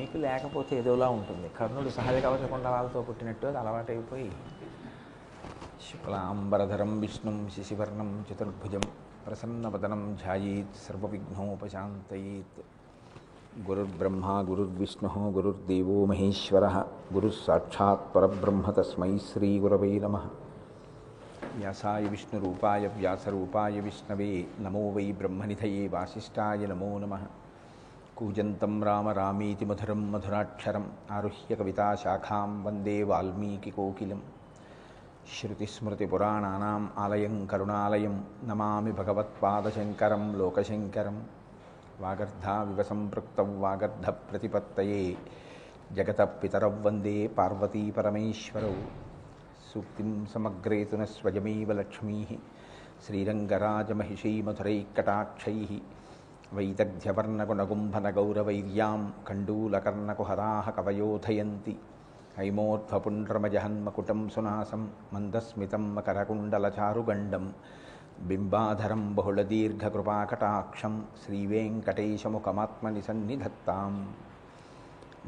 మీకు లేకపోతే ఏదోలా ఉంటుంది. కర్ణుడు సహజ కవచ కుండలాలతో పుట్టినట్టు అది అలవాటైపోయి శుక్లాంబరధరం విష్ణుం శశివర్ణం చతుర్భుజం ప్రసన్నవదనం ధ్యాయేత్ సర్వవిఘ్నోపశాంతయేత్. గురుర్బ్రహ్మ గురుర్విష్ణుః గురుర్దేవో మహేశ్వరః గురుస్సాక్షాత్ పరబ్రహ్మ తస్మై శ్రీగురవే నమః. వ్యాసాయ విష్ణురూపాయ వ్యాసరూపాయ విష్ణవే నమో వై బ్రహ్మనిధయే వాసిష్ఠాయ నమో నమః. కూజంతం రామ రామేతి మధురం మధురాక్షరం ఆరుహ్య కవితాశాఖాం వందే వాల్మీకికోకిలం. శృతిస్మృతిపురాణానాం ఆలయం కరుణాలయం నమామి భగవత్పాదశంకరం లోకశంకరం. వాగర్ధావివ సంపృక్తౌ వాగర్ధప్రతిపత్తయే జగతః పితరౌ వందే పార్వతీ పరమేశ్వరౌ. సూక్తిం సమగ్రేతున స్వయమేవ లక్ష్మీః శ్రీరంగరాజమహిషీ మధురైకటాక్షైః. వైదగ్ధ్యవర్ణగుణగుంభనగౌరవైర్యాం కండూలకర్ణకుహరాः కవయోధయంతి. హైమోర్ధ్వపుండ్రమజహన్మకుటం సునాసం మందస్మితం మకరకుండలచారుగండం. బింబాధరం బహుళదీర్ఘకృపాకటాక్షం శ్రీవేంకటేశముఖమాత్మని సన్నిధత్తాం.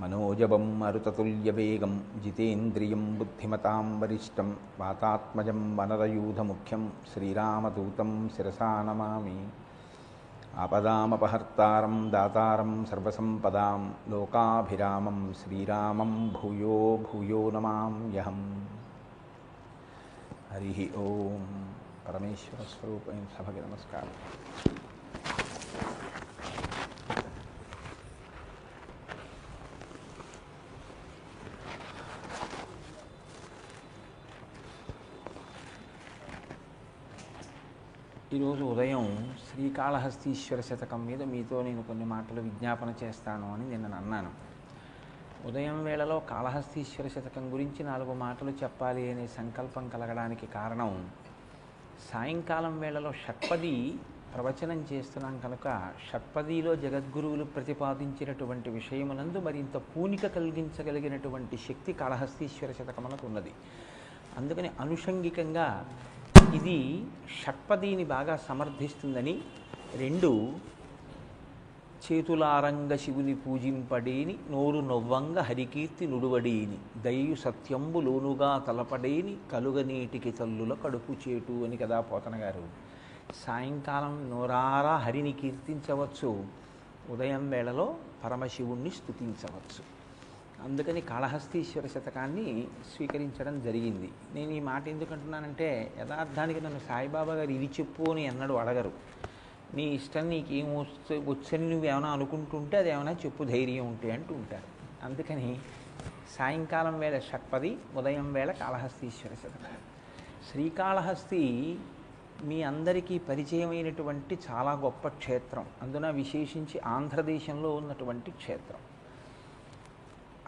మనోజవం మరుతతుల్యవేగం జితేంద్రియం బుద్ధిమతాం వరిష్టం. వాతాత్మజం వనరయూధముఖ్యం శ్రీరామదూతం శిరసా నమామి. ఆపదామపహర్తారం దాతారం సర్వసంపదాం లోకాభిరామం శ్రీరామం భూయో భూయో నమామ్యహం. హరి ఓం. పరమేశ్వర స్వరూపం సభకి నమస్కారం. ఈరోజు ఉదయం శ్రీకాళహస్తీశ్వర శతకం మీద మీతో నేను కొన్ని మాటలు విజ్ఞాపన చేస్తాను అని నిన్న అన్నాను. ఉదయం వేళలో కాళహస్తీశ్వర శతకం గురించి 4 మాటలు చెప్పాలి అనే సంకల్పం కలగడానికి కారణం, సాయంకాలం వేళలో షట్పది ప్రవచనం చేస్తున్నాం కనుక షట్పదిలో జగద్గురువులు ప్రతిపాదించినటువంటి విషయమునందు మరింత పూనిక కలిగించగలిగినటువంటి శక్తి కాళహస్తీశ్వర శతకమునకు ఉన్నది. అందుకని అనుషంగికంగా ఇది షట్పదిని బాగా సమర్థిస్తుందని, 2 చేతులారంగ శివుని పూజింపడేని నోరు నొవ్వంగ హరికీర్తి నుడువడేని దయయు సత్యంబు లోనుగా తలపడేని కలుగనీటికి తల్లుల కడుపు చేటు అని కదా పోతన గారు. సాయంకాలం నోరారా హరిని కీర్తించవచ్చు, ఉదయం వేళలో పరమశివుణ్ణి స్తుతించవచ్చు. అందుకని కాళహస్తీశ్వర శతకాన్ని స్వీకరించడం జరిగింది. నేను ఈ మాట ఎందుకంటున్నానంటే, యథార్థానికి నన్ను సాయిబాబా గారు ఇది చెప్పు అని ఎన్నడూ అడగరు. నీ ఇష్టం, నీకేం వచ్చని నువ్వేమైనా అనుకుంటుంటే అది ఏమైనా చెప్పు, ధైర్యం ఉంటే అంటూ ఉంటారు. అందుకని సాయంకాలం వేళ షట్పది, ఉదయం వేళ కాళహస్తీశ్వర శతకం. శ్రీకాళహస్తి మీ అందరికీ పరిచయమైనటువంటి చాలా గొప్ప క్షేత్రం. అందున విశేషించి ఆంధ్రదేశంలో ఉన్నటువంటి క్షేత్రం.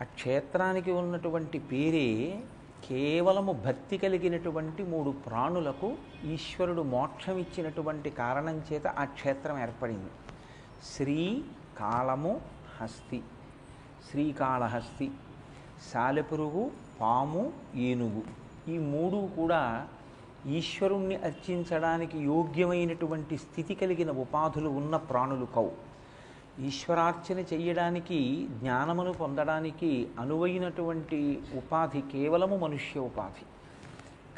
ఆ క్షేత్రానికి ఉన్నటువంటి పేరే కేవలము భక్తి కలిగినటువంటి 3 ప్రాణులకు ఈశ్వరుడు మోక్షం ఇచ్చినటువంటి కారణం చేత ఆ క్షేత్రం ఏర్పడింది. శ్రీ కాళము హస్తి, శ్రీకాళహస్తి. సాలెపురుగు, పాము, ఏనుగు, ఈ 3 కూడా ఈశ్వరుణ్ణి అర్చించడానికి యోగ్యమైనటువంటి స్థితి కలిగిన ఉపాధులు ఉన్న ప్రాణులు కౌ. ఈశ్వరార్చన చెయ్యడానికి, జ్ఞానమును పొందడానికి అనువైనటువంటి ఉపాధి కేవలము మనుష్య ఉపాధి.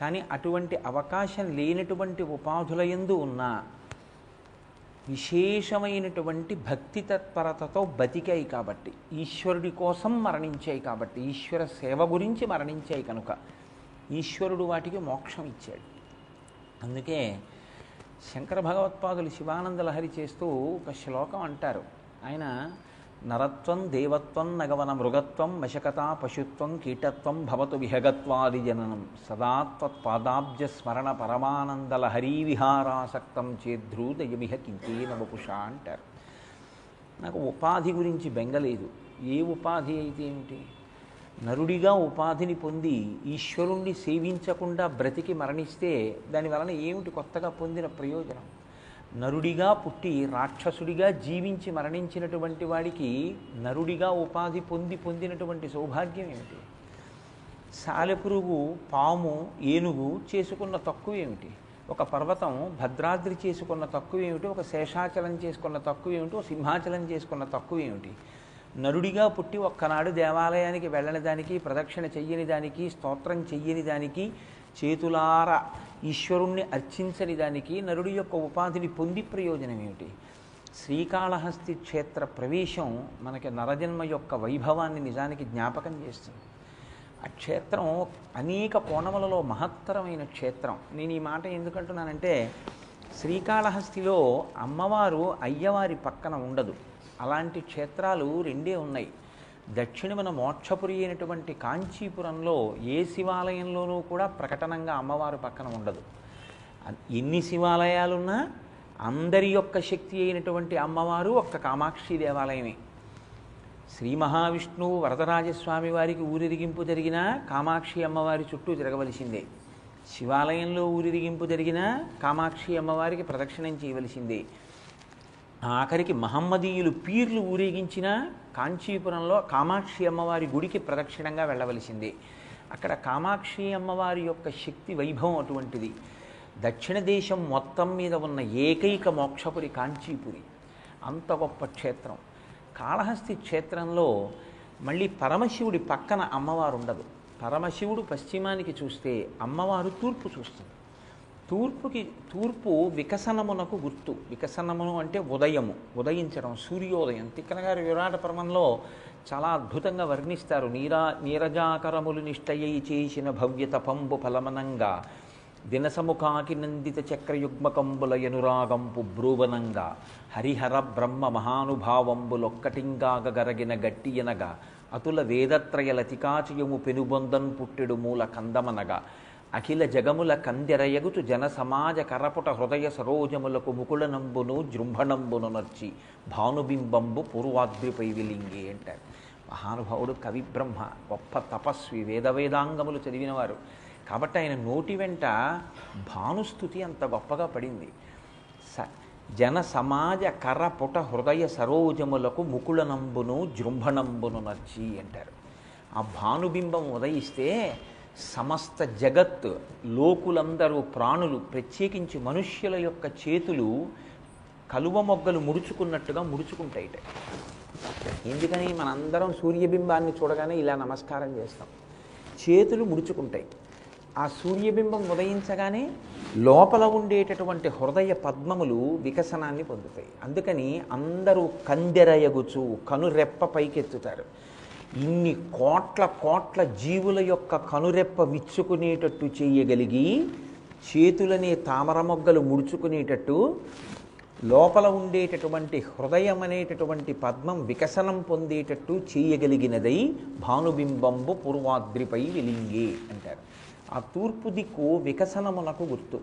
కానీ అటువంటి అవకాశం లేనటువంటి ఉపాధులయందు ఉన్న విశేషమైనటువంటి భక్తి తత్పరతతో బతికాయి కాబట్టి, ఈశ్వరుడి కోసం మరణించాయి కాబట్టి, ఈశ్వర సేవ గురించి మరణించాయి కనుక ఈశ్వరుడు వాటికి మోక్షం ఇచ్చాడు. అందుకే శంకర భగవత్పాదులు శివానంద లహరి చేస్తూ ఒక శ్లోకం అంటారు. ఆయన నరత్వం దేవత్వం నగవన మృగత్వం మశకత పశుత్వం కీటత్వం భవతు విహగత్వాది జననం సదాత్వత్పాదాబ్జ స్మరణ పరమానంద లహరీ విహారాసక్తం చేద్రూదయమిహ కింకేన వపుష అంటారు. నాకు ఉపాధి గురించి బెంగలేదు. ఏ ఉపాధి అయితే ఏమిటి? నరుడిగా ఉపాధిని పొంది ఈశ్వరుణ్ణి సేవించకుండా బ్రతికి మరణిస్తే దానివలన ఏమిటి కొత్తగా పొందిన ప్రయోజనం? నరుడిగా పుట్టి రాక్షసుడిగా జీవించి మరణించినటువంటి వాడికి నరుడిగా ఉపాధి పొందినటువంటి సౌభాగ్యం ఏమిటి? సాలెపురుగు, పాము, ఏనుగు చేసుకున్న తక్కువ ఏమిటి? ఒక పర్వతం భద్రాద్రి చేసుకున్న తక్కువ ఏమిటి? ఒక శేషాచలం చేసుకున్న తక్కువ ఏమిటి? ఒక సింహాచలం చేసుకున్న తక్కువ ఏమిటి? నరుడిగా పుట్టి ఒక్కనాడు దేవాలయానికి వెళ్ళని దానికి, ప్రదక్షిణ చెయ్యని దానికి, స్తోత్రం చెయ్యని దానికి, చేతులార ఈశ్వరుణ్ణి అర్చించని దానికి నరుడి యొక్క ఉపాధిని పొంది ప్రయోజనం ఏమిటి? శ్రీకాళహస్తి క్షేత్ర ప్రవేశం మనకి నరజన్మ యొక్క వైభవాన్ని నిజానికి జ్ఞాపకం చేస్తుంది. ఆ క్షేత్రం అనేక కోణములలో మహత్తరమైన క్షేత్రం. నేను ఈ మాట ఎందుకంటున్నానంటే, శ్రీకాళహస్తిలో అమ్మవారు అయ్యవారి పక్కన ఉండదు. అలాంటి క్షేత్రాలు రెండే ఉన్నాయి. దక్షిణమున మోక్షపురి అయినటువంటి కాంచీపురంలో ఏ శివాలయంలోనూ కూడా ప్రకటనంగా అమ్మవారు పక్కన ఉండదు. ఎన్ని శివాలయాలున్నా అందరి యొక్క శక్తి అయినటువంటి అమ్మవారు ఒక్క కామాక్షి దేవాలయమే. శ్రీ మహావిష్ణువు వరదరాజస్వామి వారికి ఊరిరిగింపు జరిగినా కామాక్షి అమ్మవారి చుట్టూ తిరగవలసిందే. శివాలయంలో ఊరిరిగింపు జరిగినా కామాక్షి అమ్మవారికి ప్రదక్షిణం చేయవలసిందే. ఆఖరికి మహమ్మదీయులు పీర్లు ఊరేగించినా కాంచీపురంలో కామాక్షి అమ్మవారి గుడికి ప్రదక్షిణంగా వెళ్ళవలసిందే. అక్కడ కామాక్షి అమ్మవారి యొక్క శక్తి వైభవం అటువంటిది. దక్షిణ దేశం మొత్తం మీద ఉన్న ఏకైక మోక్షపురి కాంచీపురి. అంత గొప్ప క్షేత్రం. కాళహస్తి క్షేత్రంలో మళ్ళీ పరమశివుడి పక్కన అమ్మవారు ఉండదు. పరమశివుడు పశ్చిమానికి చూస్తే అమ్మవారు తూర్పు చూస్తుంది. తూర్పు వికసనమునకు గుర్తు. వికసనమును అంటే ఉదయము, ఉదయించడం, సూర్యోదయం. తిక్కన గారు విరాట పర్వంలో చాలా అద్భుతంగా వర్ణిస్తారు. నీరజాకరములు నిష్టయ్యి చేసిన భవ్యత పంబు ఫలమనంగా దినసముఖాకి నందిత చక్రయుగ్మకంబుల యనురాగంపు బ్రూవనంగా హరిహర బ్రహ్మ మహానుభావంబులొక్కటింగాగరగిన గట్టియనగా అతుల వేదత్రయ లతికాచయము పెనుబొందన్ పుట్టెడు మూల కందమనగా అఖిల జగముల కందెరయగుచు జన సమాజ కరపుట హృదయ సరోజములకు ముకుళనంబును జృంభణంబును నర్చి భానుబింబంబు పూర్వాద్రిపై విలింగి అంటారు. మహానుభావుడు కవి బ్రహ్మ, గొప్ప తపస్వి, వేదాంగములు చదివినవారు. కాబట్టి ఆయన నోటి వెంట భానుస్థుతి అంత గొప్పగా పడింది. జన సమాజ కరపుట హృదయ సరోజములకు ముకుళనంబును జృంభణంబును నర్చి అంటారు. ఆ భానుబింబం ఉదయిస్తే సమస్త జగత్, లోకులందరూ, ప్రాణులు, ప్రత్యేకించి మనుష్యుల యొక్క చేతులు కలువ మొగ్గలు ముడుచుకున్నట్టుగా ముడుచుకుంటాయిట. ఎందుకని? మనందరం సూర్యబింబాన్ని చూడగానే ఇలా నమస్కారం చేస్తాం. చేతులు ముడుచుకుంటాయి. ఆ సూర్యబింబం ఉదయించగానే లోపల ఉండేటటువంటి హృదయ పద్మములు వికసనాన్ని పొందుతాయి. అందుకని అందరూ కందెరయగుచు కనురెప్ప పైకెత్తుతారు. ఇన్ని కోట్ల జీవుల యొక్క కనురెప్ప విచ్చుకునేటట్టు చేయగలిగి, చేతులనే తామర మొగ్గలు ముడుచుకునేటట్టు, లోపల ఉండేటటువంటి హృదయం అనేటటువంటి పద్మం వికసనం పొందేటట్టు చేయగలిగినదై భానుబింబంబు పూర్వాద్రిపై వెలింగే అంటారు. ఆ తూర్పు దిక్కు వికసనమునకు గుర్తు.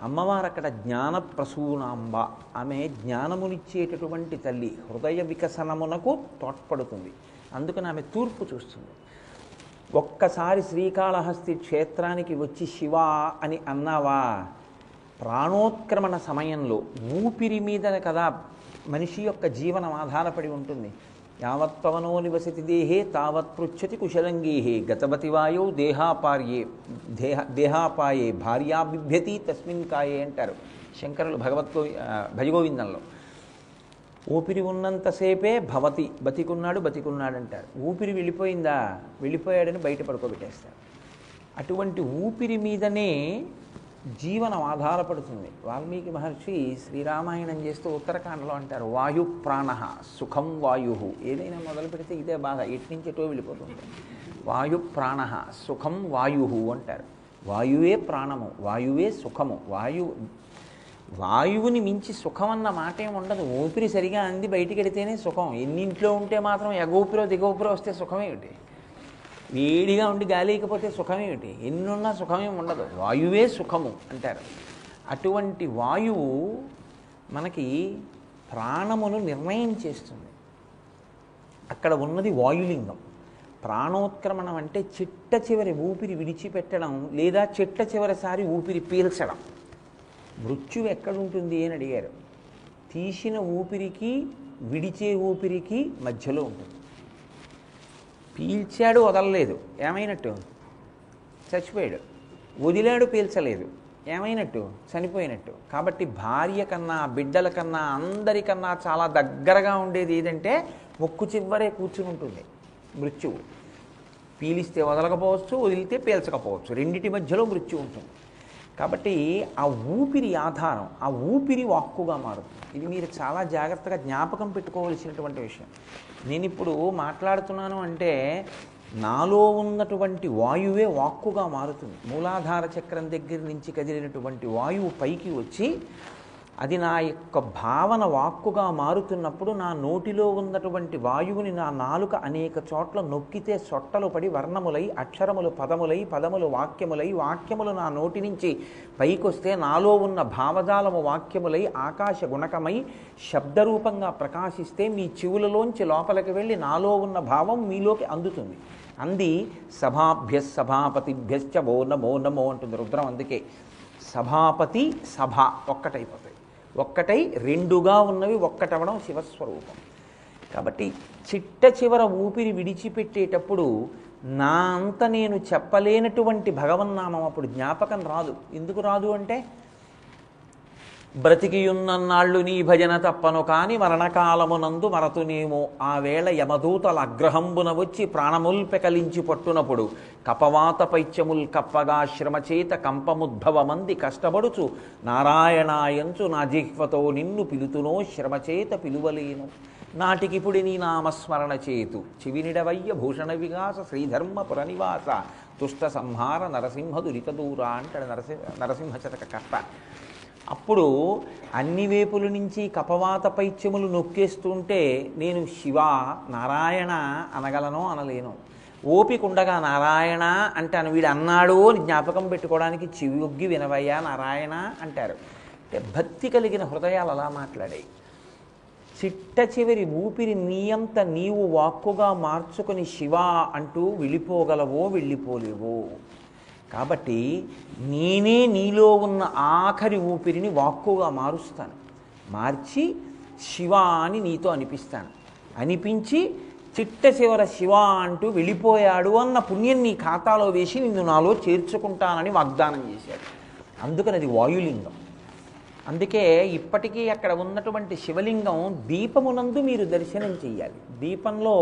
అమ్మవారు అక్కడ జ్ఞాన ప్రసూనాంబ, ఆమె జ్ఞానమునిచ్చేటటువంటి తల్లి, హృదయ వికసనమునకు తోడ్పడుతుంది. అందుకని ఆమె తూర్పు చూస్తుంది. ఒక్కసారి శ్రీకాళహస్తి క్షేత్రానికి వచ్చి శివ అని అన్నావా, ప్రాణోత్క్రమణ సమయంలో ఊపిరి మీద కదా మనిషి యొక్క జీవనం ఆధారపడి ఉంటుంది. యావత్పవనో నివసతి దేహే తావత్ పృచ్చతి కుశలంగేహే గతవతి వాయో దేహాపాయే భార్యా బిభ్యతి తస్మిన్ కాయే అంటారు శంకరులు భజగోవిందంలో. ఊపిరి ఉన్నంతసేపే భవతి, బతికున్నాడు అంటారు. ఊపిరి వెళ్ళిపోయిందా, వెళ్ళిపోయాడని బయట పడుకోబెట్టేస్తారు. అటువంటి ఊపిరి మీదనే జీవనం ఆధారపడుతుంది. వాల్మీకి మహర్షి శ్రీరామాయణం చేస్తూ ఉత్తరాఖండలో అంటారు, వాయు ప్రాణ సుఖం వాయు. ఏదైనా మొదలు పెడితే ఇదే బాధ, ఎట్నుంచెటో వెళ్ళిపోతుంది. వాయు ప్రాణ సుఖం వాయు అంటారు. వాయువే ప్రాణము, వాయువే సుఖము. వాయువుని మించి సుఖం అన్న మాట ఏమి ఉండదు. ఊపిరి సరిగా అంది బయటికి వెడితేనే సుఖం. ఎన్నింట్లో ఉంటే మాత్రం ఎగోపిరో దిగోపిరో వస్తే సుఖమేమిటి? వేడిగా ఉండి గాలికపోతే సుఖమేమిటి? ఎన్నున్నా సుఖమేమి ఉండదు. వాయువే సుఖము అంటారు. అటువంటి వాయువు మనకి ప్రాణమును నిర్ణయం చేస్తుంది. అక్కడ ఉన్నది వాయులింగం. ప్రాణోత్క్రమణం అంటే చిట్ట చివరి ఊపిరి విడిచిపెట్టడం, లేదా చిట్ట చివరిసారి ఊపిరి పీల్చడం. మృత్యువు ఎక్కడుంటుంది అని అడిగారు. తీసిన ఊపిరికి విడిచే ఊపిరికి మధ్యలో ఉంటుంది. పీల్చాడు, వదలలేదు, ఏమైనట్టు? చచ్చిపోయాడు. వదిలాడు, పీల్చలేదు, ఏమైనట్టు? చనిపోయినట్టు. కాబట్టి భార్య కన్నా, బిడ్డల కన్నా, అందరికన్నా చాలా దగ్గరగా ఉండేది ఏదంటే ముక్కు చివరే కూర్చుని ఉంటుంది మృత్యువు. పీలిస్తే వదలకపోవచ్చు, వదిలితే పీల్చకపోవచ్చు, రెండిటి మధ్యలో మృత్యు ఉంటుంది. కాబట్టి ఆ ఊపిరి ఆధారం, ఆ ఊపిరి వాక్కుగా మారుతుంది. ఇది మీరు చాలా జాగ్రత్తగా జ్ఞాపకం పెట్టుకోవలసినటువంటి విషయం. నేను ఇప్పుడు మాట్లాడుతున్నాను అంటే నాలో ఉన్నటువంటి వాయువే వాక్కుగా మారుతుంది. మూలాధార చక్రం దగ్గర నుంచి కదిలినటువంటి వాయువు పైకి వచ్చి అది నా యొక్క భావన వాక్కుగా మారుతున్నప్పుడు నా నోటిలో ఉన్నటువంటి వాయువుని నా నాలుక అనేక చోట్ల నొక్కితే సొట్టలు పడి వర్ణములై, అక్షరములు పదములై, పదములు వాక్యములై, వాక్యములు నా నోటి నుంచి పైకొస్తే నాలో ఉన్న భావజాలము వాక్యములై ఆకాశ గుణకమై శబ్దరూపంగా ప్రకాశిస్తే మీ చెవులలోంచి లోపలికి వెళ్ళి నాలో ఉన్న భావం మీలోకి అందుతుంది. అంది సభాభ్య సభాపతిభ్యశ్చ వో నమో నమో అంటుంది రుద్రం. అందుకే సభాపతి సభ ఒక్కటైపోతాయి. ఒక్కటై రెండుగా ఉన్నవి ఒక్కటవడం శివస్వరూపం. కాబట్టి చిట్ట చివర ఊపిరి విడిచిపెట్టేటప్పుడు నా అంత నేను చెప్పలేనటువంటి భగవన్నామం అప్పుడు జ్ఞాపకం రాదు. ఎందుకు రాదు అంటే బ్రతికియున్నన్నాళ్ళు నీ భజన తప్పను కాని మరణకాలమునందు మరతునేమో ఆ వేళ యమదూతల అగ్రహంబున వచ్చి ప్రాణముల్ పెకలించి పట్టునప్పుడు కపవాత పైత్యముల్ కప్పగా శ్రమచేత కంపముద్భవమంది కష్టపడుచు నారాయణాయంచు నా జిహ్వతో నిన్ను పిలుతునో శ్రమచేత పిలువలేను నాటికిపుడి నీ నామస్మరణ చేతు చివినిడవయ్య భూషణ వికాస శ్రీధర్మపుర నివాస తుష్ట సంహార నరసింహ దురితదూర అంటాడు నరసింహ శతక కర్త. అప్పుడు అన్ని వేపుల నుంచి కపవాత పైత్యములు నొక్కేస్తుంటే నేను శివ నారాయణ అనగలనో అనలేను. ఓపికండగా నారాయణ అంటాను. వీడు అన్నాడు అని జ్ఞాపకం పెట్టుకోవడానికి చెవియొగ్గి వినవయ్యా నారాయణ అంటారు. అంటే భక్తి కలిగిన హృదయాలు అలా మాట్లాడాయి. చిట్ట చివరి ఊపిరి నీయంత నీవు వాక్కుగా మార్చుకొని శివ అంటూ వెళ్ళిపోగలవో వెళ్ళిపోలేవో. కాబట్టి నేనే నీలో ఉన్న ఆఖరి ఊపిరిని వాక్కుగా మారుస్తాను. మార్చి శివ అని నీతో అనిపిస్తాను. అనిపించి చిట్ట చివర శివ అంటూ వెళ్ళిపోయాడు అన్న పుణ్యం నీ ఖాతాలో వేసి నిన్ను నాలో చేర్చుకుంటానని వాగ్దానం చేశాడు. అందుకని అది వాయులింగం. అందుకే ఇప్పటికీ అక్కడ ఉన్నటువంటి శివలింగం దీపమునందు మీరు దర్శనం చెయ్యాలి. దీపంలో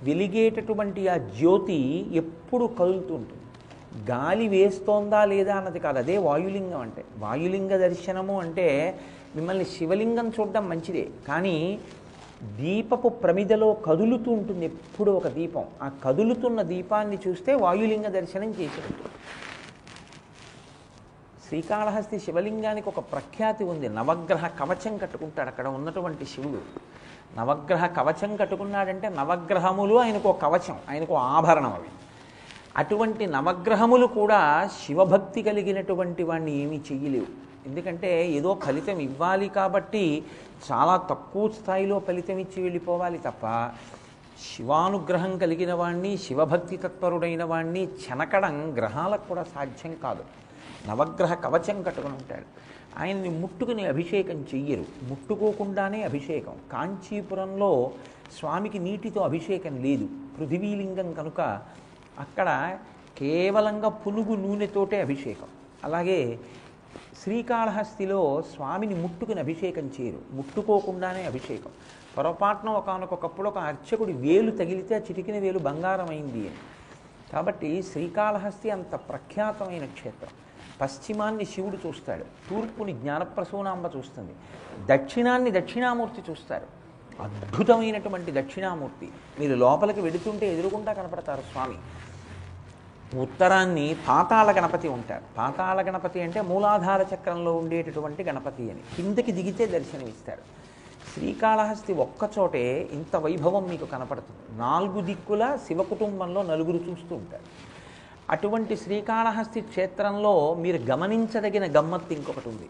వెలిగేటటువంటి ఆ జ్యోతి ఎప్పుడు కదులుతూ ఉంటుంది. గాలి వేస్తోందా లేదా అన్నది కాదు, అదే వాయులింగం అంటే. వాయులింగ దర్శనము అంటే మిమ్మల్ని శివలింగం చూడడం మంచిదే, కానీ దీపపు ప్రమిదలో కదులుతూ ఉంటుంది ఎప్పుడు ఒక దీపం. ఆ కదులుతున్న దీపాన్ని చూస్తే వాయులింగ దర్శనం చేసినట్టు. శ్రీకాళహస్తి శివలింగానికి ఒక ప్రఖ్యాతి ఉంది. నవగ్రహ కవచం కట్టుకుంటాడు అక్కడ ఉన్నటువంటి శివుడు. నవగ్రహ కవచం కట్టుకున్నాడంటే నవగ్రహములు ఆయనకు ఒక కవచం, ఆయనకు ఆభరణం అవి. అటువంటి నవగ్రహములు కూడా శివభక్తి కలిగినటువంటి వాడిని ఏమీ చెయ్యలేవు. ఎందుకంటే ఏదో ఫలితం ఇవ్వాలి కాబట్టి చాలా తక్కువ స్థాయిలో ఫలితం ఇచ్చి వెళ్ళిపోవాలి తప్ప శివానుగ్రహం కలిగిన వాణ్ణి, శివభక్తి తత్పరుడైన వాణ్ణి చెనకడం గ్రహాలకు కూడా సాధ్యం కాదు. నవగ్రహ కవచం కట్టుకుని ఉంటాడు. ఆయన్ని ముట్టుకుని అభిషేకం చెయ్యరు, ముట్టుకోకుండానే అభిషేకం. కాంచీపురంలో స్వామికి నీటితో అభిషేకం లేదు, పృథివీలింగం కనుక అక్కడ కేవలంగా పునుగు నూనెతోటే అభిషేకం. అలాగే శ్రీకాళహస్తిలో స్వామిని ముట్టుకుని అభిషేకం చేయరు, ముట్టుకోకుండానే అభిషేకం. పొరపాటున ఒకనొకప్పుడు ఒక అర్చకుడి వేలు తగిలితే ఆ చిటికిన వేలు బంగారం అయింది అని. కాబట్టి శ్రీకాళహస్తి అంత ప్రఖ్యాతమైన క్షేత్రం. పశ్చిమాన్ని శివుడు చూస్తాడు, తూర్పుని జ్ఞానప్రసూనాంబ చూస్తుంది, దక్షిణాన్ని దక్షిణామూర్తి చూస్తారు. అద్భుతమైనటువంటి దక్షిణామూర్తి. మీరు లోపలికి వెడుతుంటే ఎదురుగుండా కనపడతారు స్వామి. ఉత్తరాన్ని పాతాళ గణపతి ఉంటారు. పాతాళ గణపతి అంటే మూలాధార చక్రంలో ఉండేటటువంటి గణపతి అని. కిందకి దిగితే దర్శనమిస్తారు. శ్రీకాళహస్తి ఒక్కచోటే ఇంత వైభవం మీకు కనపడుతుంది. 4 దిక్కుల శివ కుటుంబంలో 4 చూస్తూ ఉంటారు. అటువంటి శ్రీకాళహస్తి క్షేత్రంలో మీరు గమనించదగిన గమ్మత్తు ఇంకొకటి ఉంది.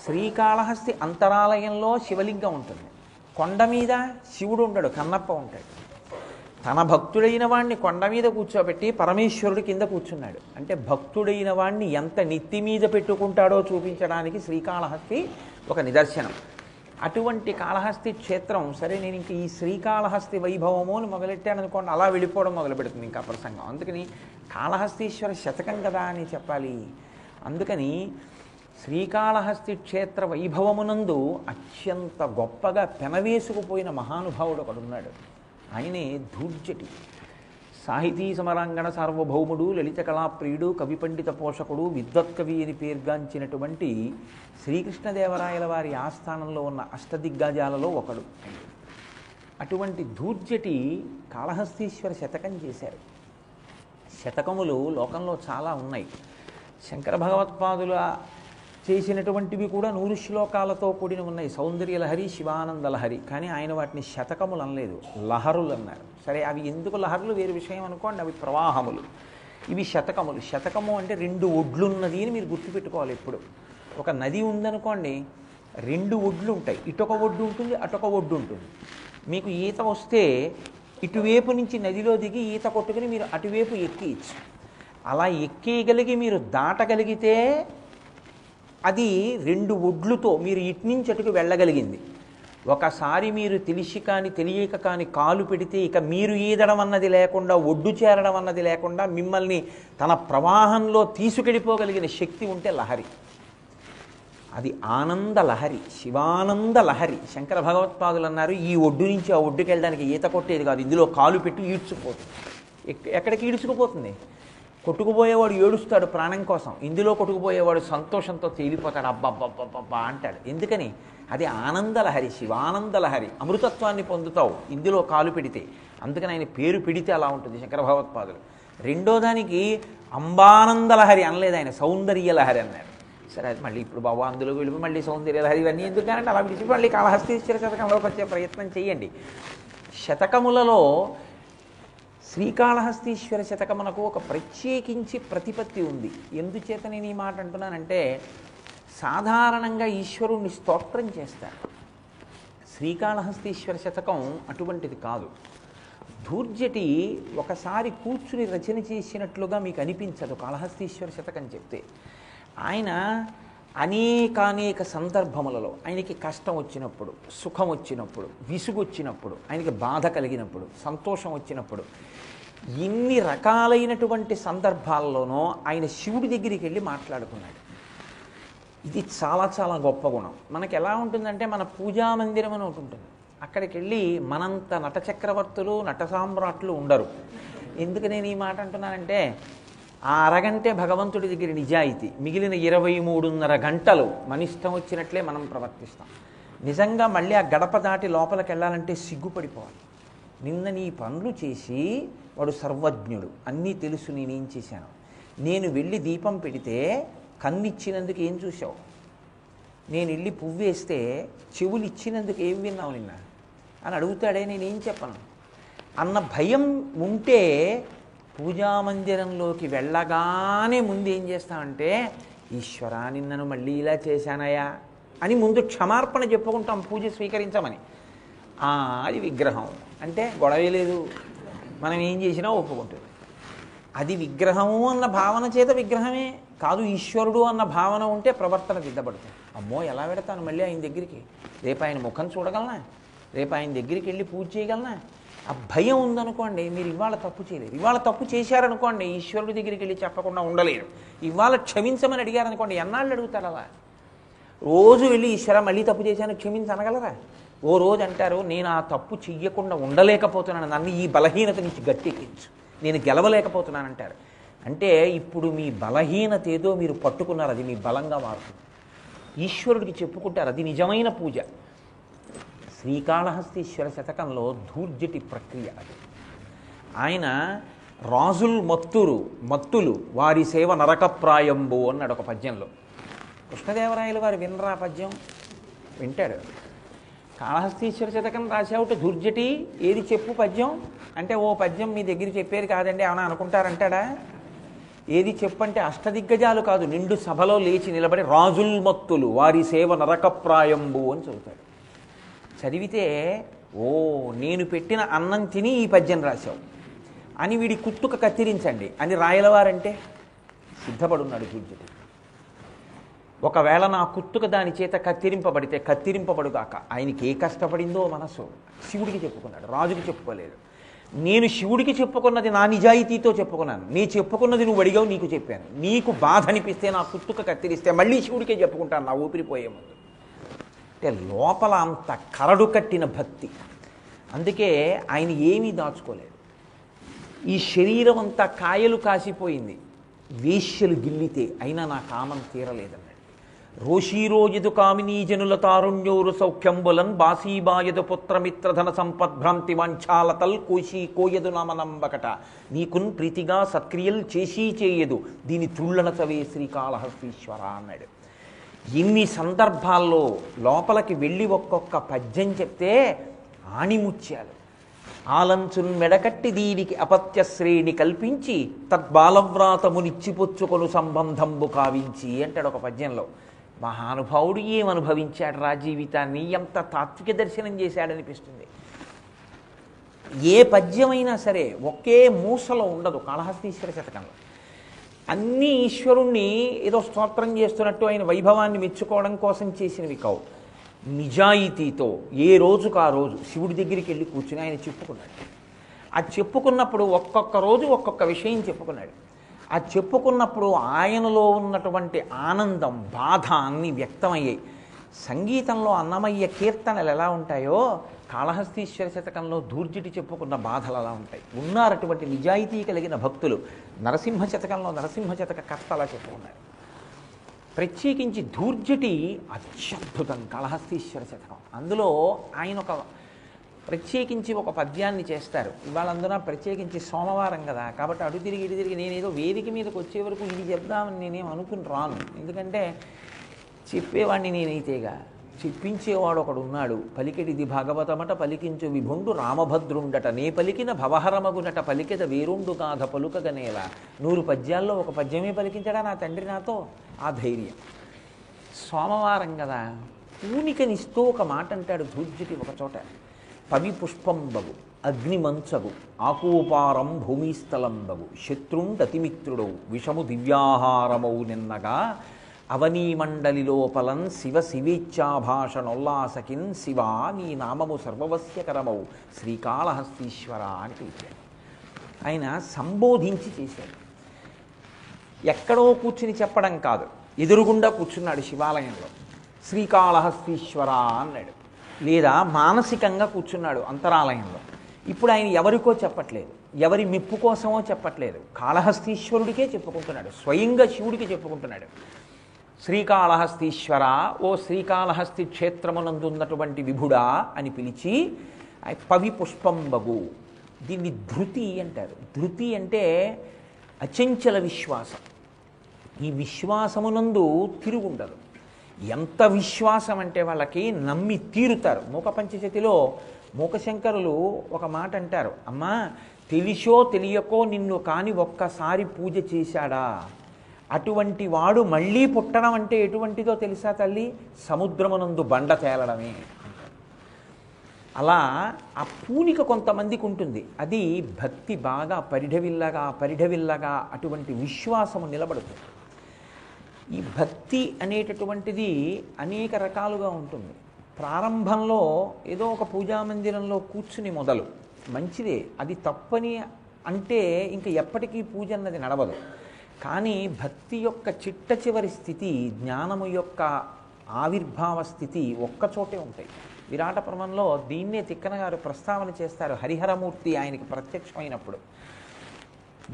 శ్రీకాళహస్తి అంతరాలయంలో శివలింగం ఉంటుంది. కొండ మీద శివుడు ఉండడు, కన్నప్ప ఉంటాడు. తన భక్తుడైన వాణ్ణి కొండ మీద కూర్చోబెట్టి పరమేశ్వరుడు కింద కూర్చున్నాడు. అంటే భక్తుడైన వాణ్ణి ఎంత నెత్తి మీద పెట్టుకుంటాడో చూపించడానికి శ్రీకాళహస్తి ఒక నిదర్శనం. అటువంటి కాళహస్తి క్షేత్రం. సరే, నేను ఇంక ఈ శ్రీకాళహస్తి వైభవము అని మొదలెట్టాను అనుకోండి, అలా వెళ్ళిపోవడం మొదలు పెడుతుంది ఇంకా ప్రసంగం. అందుకని కాళహస్తీశ్వర శతకం కదా అని చెప్పాలి. అందుకని శ్రీకాళహస్తి క్షేత్ర వైభవమునందు అత్యంత గొప్పగా పెనవేసుకుపోయిన మహానుభావుడు ఒకడున్నాడు. ఆయనే ధూర్జటి. సాహితీ సమరాంగణ సార్వభౌముడు, లలిత కళాప్రియుడు, కవి పండిత పోషకుడు, విద్వత్కవి అని పేర్గాంచినటువంటి శ్రీకృష్ణదేవరాయల వారి ఆస్థానంలో ఉన్న అష్టదిగ్గజాలలో ఒకడు. అటువంటి ధూర్జటి కాళహస్తీశ్వర శతకం చేశారు. శతకములు లోకంలో చాలా ఉన్నాయి. శంకర భగవత్పాదుల చేసినటువంటివి కూడా 100 శ్లోకాలతో కూడిన ఉన్నాయి. సౌందర్యలహరి, శివానంద లహరి. కానీ ఆయన వాటిని శతకములు అనలేదు, లహరులు అన్నారు. సరే, అవి ఎందుకు లహరులు వేరు విషయం అనుకోండి, అవి ప్రవాహములు. ఇవి శతకములు. శతకము అంటే 2 ఒడ్లున్నది అని మీరు గుర్తుపెట్టుకోవాలి. ఎప్పుడు ఒక నది ఉందనుకోండి, 2 ఒడ్లు ఉంటాయి. ఇటొక ఒడ్డు ఉంటుంది, అటొక ఒడ్డు ఉంటుంది. మీకు ఈత వస్తే ఇటువైపు నుంచి నదిలో దిగి ఈత కొట్టుకుని మీరు అటువైపు ఎక్కియచ్చు. అలా ఎక్కేయగలిగి మీరు దాటగలిగితే అది 2 ఒడ్లుతో మీరు ఇటు నుంచి అటుకు వెళ్ళగలిగింది. ఒకసారి మీరు తెలిసి కానీ తెలియక కానీ కాలు పెడితే ఇక మీరు ఈదడం అన్నది లేకుండా, ఒడ్డు చేరడం అన్నది లేకుండా మిమ్మల్ని తన ప్రవాహంలో తీసుకెళ్ళిపోగలిగిన శక్తి ఉంటే లహరి. అది ఆనంద లహరి, శివానంద లహరి. శంకర భగవత్పాదులు అన్నారు, ఈ ఒడ్డు నుంచి ఆ ఒడ్డుకి వెళ్ళడానికి ఈత కొట్టేది కాదు, ఇందులో కాలు పెట్టి ఈడ్చుకుపోతుంది. ఎక్కడికి ఈడ్చుకుపోతుంది? కొట్టుకుపోయేవాడు ఏడుస్తాడు ప్రాణం కోసం, ఇందులో కొట్టుకుపోయేవాడు సంతోషంతో తేలిపోతాడు, అబ్బబ్బబ్బబ్బా అంటాడు. ఎందుకని? అది ఆనందలహరి, శివానందలహరి. అమృతత్వాన్ని పొందుతావు ఇందులో కాలు పెడితే. అందుకని ఆయన పేరు పెడితే అలా ఉంటుంది శంకర భగవత్పాదులు. రెండో దానికి అంబానందలహరి అనలేదు ఆయన, సౌందర్యలహరి అన్నారు. సరే, అది మళ్ళీ ఇప్పుడు బాబు అందులో వెళ్ళి మళ్ళీ సౌందర్యలహరి ఇవన్నీ ఎందుకంటే అలా విడిచి మళ్ళీ కాళహస్తీశ్వర శతకంలోకి వచ్చే ప్రయత్నం చేయండి. శతకములలో శ్రీకాళహస్తీశ్వర శతకమునకు ఒక ప్రత్యేకించి ప్రతిపత్తి ఉంది. ఎందుచేత నేను ఈ మాట అంటున్నానంటే, సాధారణంగా ఈశ్వరుణ్ణి స్తోత్రం చేస్తారు. శ్రీకాళహస్తీశ్వర శతకం అటువంటిది కాదు. ధూర్జటి ఒకసారి కూర్చుని రచన చేసినట్లుగా మీకు అనిపించదు కాళహస్తీశ్వర శతకం చెప్తే. ఆయన అనేక సందర్భములలో ఆయనకి కష్టం వచ్చినప్పుడు, సుఖం వచ్చినప్పుడు, విసుగు వచ్చినప్పుడు, ఆయనకి బాధ కలిగినప్పుడు, సంతోషం వచ్చినప్పుడు, ఇన్ని రకాలైనటువంటి సందర్భాల్లోనూ ఆయన శివుడి దగ్గరికి వెళ్ళి మాట్లాడుకున్నాడు. ఇది చాలా చాలా గొప్ప గుణం. మనకి ఎలా ఉంటుందంటే, మన పూజామందిరం అని ఒకటి ఉంటుంది. అక్కడికి వెళ్ళి మనంత నట చక్రవర్తులు, నట సామ్రాట్లు ఉండరు. ఎందుకు నేను ఈ మాట అంటున్నానంటే, ఆ అరగంటే భగవంతుడి దగ్గర నిజాయితీ, మిగిలిన 23.5 గంటలు మన ఇష్టం వచ్చినట్లే మనం ప్రవర్తిస్తాం. నిజంగా మళ్ళీ ఆ గడప దాటి లోపలికి వెళ్ళాలంటే సిగ్గుపడిపోవాలి. నిన్న నీ పనులు చేసి వాడు సర్వజ్ఞుడు, అన్నీ తెలుసు నేనేం చేశాను. నేను వెళ్ళి దీపం పెడితే కన్నిచ్చినందుకు ఏం చూసావు, నేను వెళ్ళి పువ్వు వేస్తే చెవులు ఇచ్చినందుకు ఏం విన్నావు నిన్న అని అడుగుతాడే, నేనేం చెప్పను అన్న భయం ఉంటే పూజామందిరంలోకి వెళ్ళగానే ముందు ఏం చేస్తామంటే, ఈశ్వరా నిన్నను మళ్ళీ ఇలా చేశానయా అని ముందు క్షమార్పణ చెప్పుకుంటాం పూజ స్వీకరించమని. అది విగ్రహం అంటే గొడవే లేదు, మనం ఏం చేసినా ఒప్పుకుంటుంది. అది విగ్రహము అన్న భావన చేత విగ్రహమే కాదు, ఈశ్వరుడు అన్న భావన ఉంటే ప్రవర్తన దిద్దబడుతుంది. అమ్మో ఎలా పెడతాను మళ్ళీ ఆయన దగ్గరికి, రేపు ఆయన ముఖం చూడగలనా, రేపు ఆయన దగ్గరికి వెళ్ళి పూజ చేయగలనా, ఆ భయం ఉందనుకోండి, మీరు ఇవాళ తప్పు చేయలేరు. ఇవాళ తప్పు చేశారనుకోండి, ఈశ్వరుడి దగ్గరికి వెళ్ళి చెప్పకుండా ఉండలేరు. ఇవాళ క్షమించమని అడిగారనుకోండి, ఎన్నాళ్ళు అడుగుతారు అలా? రోజు వెళ్ళి ఈశ్వర మళ్ళీ తప్పు చేశాను క్షమించనగలరా? ఓ రోజు అంటారు, నేను ఆ తప్పు చెయ్యకుండా ఉండలేకపోతున్నాను, నన్ను ఈ బలహీనత నుంచి గట్టెక్కించు, నేను గెలవలేకపోతున్నానంటారు. అంటే ఇప్పుడు మీ బలహీనత ఏదో మీరు పట్టుకున్నారు, అది మీ బలంగా మారుతుంది. ఈశ్వరుడికి చెప్పుకుంటారు, అది నిజమైన పూజ. శ్రీకాళహస్తీశ్వర శతకంలో ధూర్జటి ప్రక్రియ అది. ఆయన రాజుల్ మత్తులు వారి సేవ నరకప్రాయంబు అన్నాడు ఒక పద్యంలో. కృష్ణదేవరాయలు వారు వినరా పద్యం? వింటాడు. కాళహస్తీశ్వర శతకం రాసావుట ధూర్జటి, ఏది చెప్పు పద్యం అంటే, ఓ పద్యం మీ దగ్గర చెప్పేది కాదండి ఏమైనా అనుకుంటారంటాడా? ఏది చెప్పంటే అష్టదిగ్గజాలు కాదు, నిండు సభలో లేచి నిలబడి రాజుల్ మత్తులు వారి సేవ నరకప్రాయంబు అని చదువుతాడు. చదివితే, ఓ నేను పెట్టిన అన్నం తిని ఈ పద్యం రాశావు అని వీడి కుత్తుక కత్తిరించండి అని రాయలవారంటే సిద్ధపడున్నాడు ధూర్జటి. ఒకవేళ నా కుత్తుక దాని చేత కత్తిరింపబడితే కత్తిరింపబడుగాక. ఆయనకి ఏ కష్టపడిందో మనసు శివుడికి చెప్పుకున్నాడు, రాజుకి చెప్పుకోలేదు. నేను శివుడికి చెప్పుకున్నది నా నిజాయితీతో చెప్పుకున్నాను, నీ చెప్పుకున్నది నువ్వు అడిగావు, నీకు చెప్పాను. నీకు బాధ అనిపిస్తే నా కుత్తుక కత్తిరిస్తే మళ్ళీ శివుడికే చెప్పుకుంటాను నా ఊపిరిపోయే ముందు. అంటే లోపల అంత కరడు కట్టిన భక్తి. అందుకే ఆయన ఏమీ దాచుకోలేదు. ఈ శరీరం అంతా కాయలు కాసిపోయింది, వేశ్యలు గిల్లితే అయినా నా కామం తీరలేదన్నాడు. రోషీరోజదు కామినీ జనుల తారుణ్యోరు సౌఖ్యంబులన్ బాసీబాయదు పుత్రమిత్రధన సంపద్భ్రాంతి వంచాలతల్ కోశీ కోయదు నామనంబకట నీకున్ ప్రీతిగా సత్క్రియలు చేసీ చేయదు దీని తుళ్ళనచవే శ్రీకాళహస్తీశ్వర అన్నాడు. ఇన్ని సందర్భాల్లో లోపలికి వెళ్ళి ఒక్కొక్క పద్యం చెప్తే ఆణిముత్యాలు. ఆలంచున్ మెడకట్టి దీనికి అపత్యశ్రేణి కల్పించి తద్బాలవ్రాతమునిచ్చిపుచ్చుకొను సంబంధంబు కావించి అంటాడు ఒక పద్యంలో. మహానుభావుడు ఏమనుభవించాడు రా జీవితాన్ని, ఎంత తాత్విక దర్శనం చేశాడనిపిస్తుంది. ఏ పద్యమైనా సరే ఒకే మూసలో ఉండదు కాళహస్తీశ్వర శతకంలో. అన్నీ ఈశ్వరుణ్ణి ఏదో స్తోత్రం చేస్తున్నట్టు ఆయన వైభవాన్ని మెచ్చుకోవడం కోసం చేసినవి కావు. నిజాయితీతో ఏ రోజుకు ఆ రోజు శివుడి దగ్గరికి వెళ్ళి కూర్చుని ఆయన చెప్పుకున్నాడు. ఆ చెప్పుకున్నప్పుడు ఒక్కొక్క రోజు ఒక్కొక్క విషయం చెప్పుకున్నాడు. ఆ చెప్పుకున్నప్పుడు ఆయనలో ఉన్నటువంటి ఆనందం, బాధ అన్నీ వ్యక్తమయ్యాయి. సంగీతంలో అన్నమయ్య కీర్తనలు ఎలా ఉంటాయో కాళహస్తీశ్వర శతకంలో ధూర్జటి చెప్పుకున్న బాధలు అలా ఉంటాయి. ఉన్నారు అటువంటి నిజాయితీ కలిగిన భక్తులు. నరసింహ శతకంలో నరసింహ శతక కర్త అలా చెప్పుకున్నారు. ప్రత్యేకించి ధూర్జటి అత్యద్భుతం కాళహస్తీశ్వర శతకం. అందులో ఆయన ప్రత్యేకించి ఒక పద్యాన్ని చేస్తారు. ఇవాళ అందున ప్రత్యేకించి సోమవారం కదా, కాబట్టి అటు తిరిగి ఇటు తిరిగి నేనేదో వేదిక మీదకి వచ్చే వరకు ఇది చెప్దామని నేనేం అనుకుని రాను. ఎందుకంటే చెప్పేవాడిని నేనైతేగా, చెప్పించేవాడు ఒకడు ఉన్నాడు. పలికెడిది భాగవతమట పలికించు విభుండు రామభద్రుండట నే పలికిన భవహరమగునట పలికెద వేరుండు గాథ పలుకగనేలా. 100 పద్యాల్లో ఒక పద్యమే పలికించడా నా తండ్రి నాతో. ఆ ధైర్యం. సోమవారం కదా, పూనికనిస్తూ ఒక మాట అంటాడు ధూర్జటి ఒక చోట. పవి పుష్పంబగు అగ్నిమంచగు ఆకూపారం భూమిస్థలంబగు శత్రుండతిమిత్రుడు విషము దివ్యాహారమౌ నిన్నగా అవనీమండలి లోపలన్ శివ శివేచ్ఛాభాషణోల్లాసకిన్ శివ నీ నామము సర్వవస్యకరమౌ శ్రీకాళహస్తీశ్వర అని పిలిచాడు. ఆయన సంబోధించి చేశాడు. ఎక్కడో కూర్చుని చెప్పడం కాదు, ఎదురుగుండా కూర్చున్నాడు శివాలయంలో. శ్రీకాళహస్తీశ్వర అన్నాడు. లేదా మానసికంగా కూర్చున్నాడు అంతరాలయంలో. ఇప్పుడు ఆయన ఎవరికో చెప్పట్లేదు, ఎవరి మెప్పు కోసమో చెప్పట్లేదు, కాళహస్తీశ్వరుడికే చెప్పుకుంటున్నాడు. స్వయంగా శివుడికి చెప్పుకుంటున్నాడు. శ్రీకాళహస్తీశ్వర, ఓ శ్రీకాళహస్తి క్షేత్రమునందున్నటువంటి విభుడా అని పిలిచి పవి పుష్పంబగు. దీన్ని ధృతి అంటారు. ధృతి అంటే అచంచల విశ్వాసం. ఈ విశ్వాసమునందు తిరుగుండదు. ఎంత విశ్వాసం అంటే వాళ్ళకి నమ్మి తీరుతారు. మూక పంచశతిలో మూకశంకరులు ఒక మాట అంటారు, అమ్మా తెలిసో తెలియకో నిన్ను కాని ఒక్కసారి పూజ చేశాడా అటువంటి వాడు మళ్ళీ పుట్టడం అంటే ఎటువంటిదో తెలుసా తల్లి? సముద్రమునందు బండ తేలడమే. అలా ఆ పూనిక కొంతమందికి ఉంటుంది. అది భక్తి బాగా పరిఢవిల్లగా అటువంటి విశ్వాసము నిలబడుతుంది. ఈ భక్తి అనేటటువంటిది అనేక రకాలుగా ఉంటుంది. ప్రారంభంలో ఏదో ఒక పూజామందిరంలో కూర్చుని మొదలు మంచిదే, అది తప్పని అంటే ఇంక ఎప్పటికీ పూజ అన్నది నడవదు. కానీ భక్తి యొక్క చిట్ట చివరి స్థితి, జ్ఞానము యొక్క ఆవిర్భావ స్థితి ఒక్కచోటే ఉంటాయి. విరాట పర్వంలో దీన్నే తిక్కన గారు ప్రస్తావన చేస్తారు. హరిహరమూర్తి ఆయనకి ప్రత్యక్షమైనప్పుడు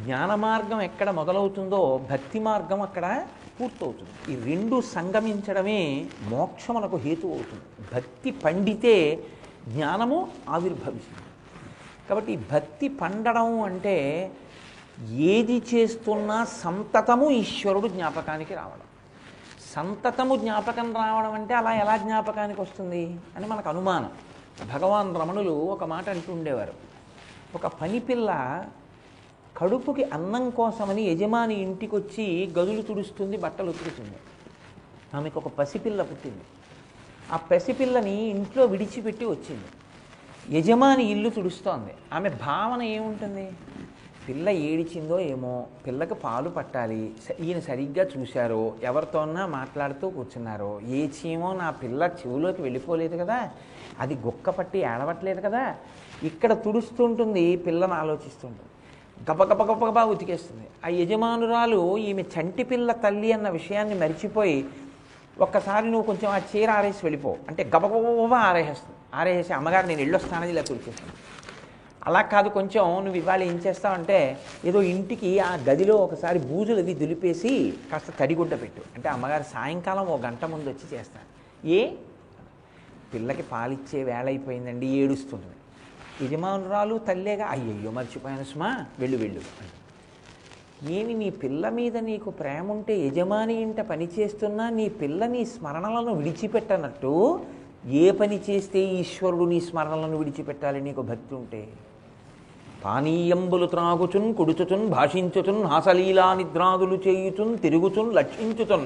జ్ఞాన మార్గం ఎక్కడ మొదలవుతుందో భక్తి మార్గం అక్కడ పూర్తవుతుంది. ఈ రెండు సంగమించడమే మోక్షమునకు హేతు అవుతుంది. భక్తి పండితే జ్ఞానము ఆవిర్భవిస్తుంది. కాబట్టి భక్తి పండడం అంటే ఏది చేస్తున్నా సంతతము ఈశ్వరుడు జ్ఞాపకానికి రావడం. సంతతము జ్ఞాపకం రావడం అంటే అలా ఎలా జ్ఞాపకానికి వస్తుంది అని మనకు అనుమానం. భగవాన్ రమణులు ఒక మాట అంటూ ఉండేవారు. ఒక పనిపిల్ల కడుపుకి అన్నం కోసమని యజమాని ఇంటికి వచ్చి గదులు తుడుస్తుంది, బట్టలు ఉతుకుతుంది. ఆమెకు ఒక పసిపిల్ల పుట్టింది. ఆ పసిపిల్లని ఇంట్లో విడిచిపెట్టి వచ్చింది. యజమాని ఇల్లు తుడుస్తోంది. ఆమె భావన ఏముంటుంది? పిల్ల ఏడిచిందో ఏమో, పిల్లకి పాలు పట్టాలి, ఈయన సరిగ్గా చూశారో, ఎవరితోన్నా మాట్లాడుతూ కూర్చున్నారో, ఏ చీమో నా పిల్ల చెవులోకి వెళ్ళిపోలేదు కదా, అది గుక్క పట్టి ఏడవట్లేదు కదా, ఇక్కడ తుడుస్తుంటుంది, పిల్లని ఆలోచిస్తుంటుంది, గబగబా ఉతికేస్తుంది. ఆ యజమానురాలు ఈమె చంటి పిల్ల తల్లి అన్న విషయాన్ని మరిచిపోయి ఒక్కసారి నువ్వు కొంచెం ఆ చీర ఆరేసి వెళ్ళిపో అంటే గబగబా ఆరేసేస్తుంది. ఆరేసి అమ్మగారు నేను వెళ్ళొస్తానని ఇలా కూర్చేస్తాను. అలా కాదు, కొంచెం నువ్వు ఇవాళ ఏం చేస్తావంటే ఏదో ఇంటికి ఆ గదిలో ఒకసారి బూజులు అవి దులిపేసి కాస్త తడిగుడ్డ పెట్టు అంటే అమ్మగారు సాయంకాలం 1 గంట ముందు వచ్చి చేస్తాను. ఏ పిల్లకి పాలిచ్చే వేళ అయిపోయిందండి, ఏడుస్తుంది. యజమానురాలు తల్లేగా, అయ్యయ్యో మర్చిపోయాను సుమా, వెళ్ళు. ఏమి నీ పిల్ల మీద నీకు ప్రేమ ఉంటే యజమాని ఇంట పని చేస్తున్నా నీ పిల్ల నీ స్మరణలను విడిచిపెట్టనట్టు ఏ పని చేస్తే ఈశ్వరుడు నీ స్మరణలను విడిచిపెట్టాలి నీకు భక్తి ఉంటే? పానీయంబులు త్రాగుచున్ కుడుచుచున్ భాషించుచున్ హాసలీలా నిద్రాదులు చేయుచున్ తిరుగుచున్ లక్షించుచున్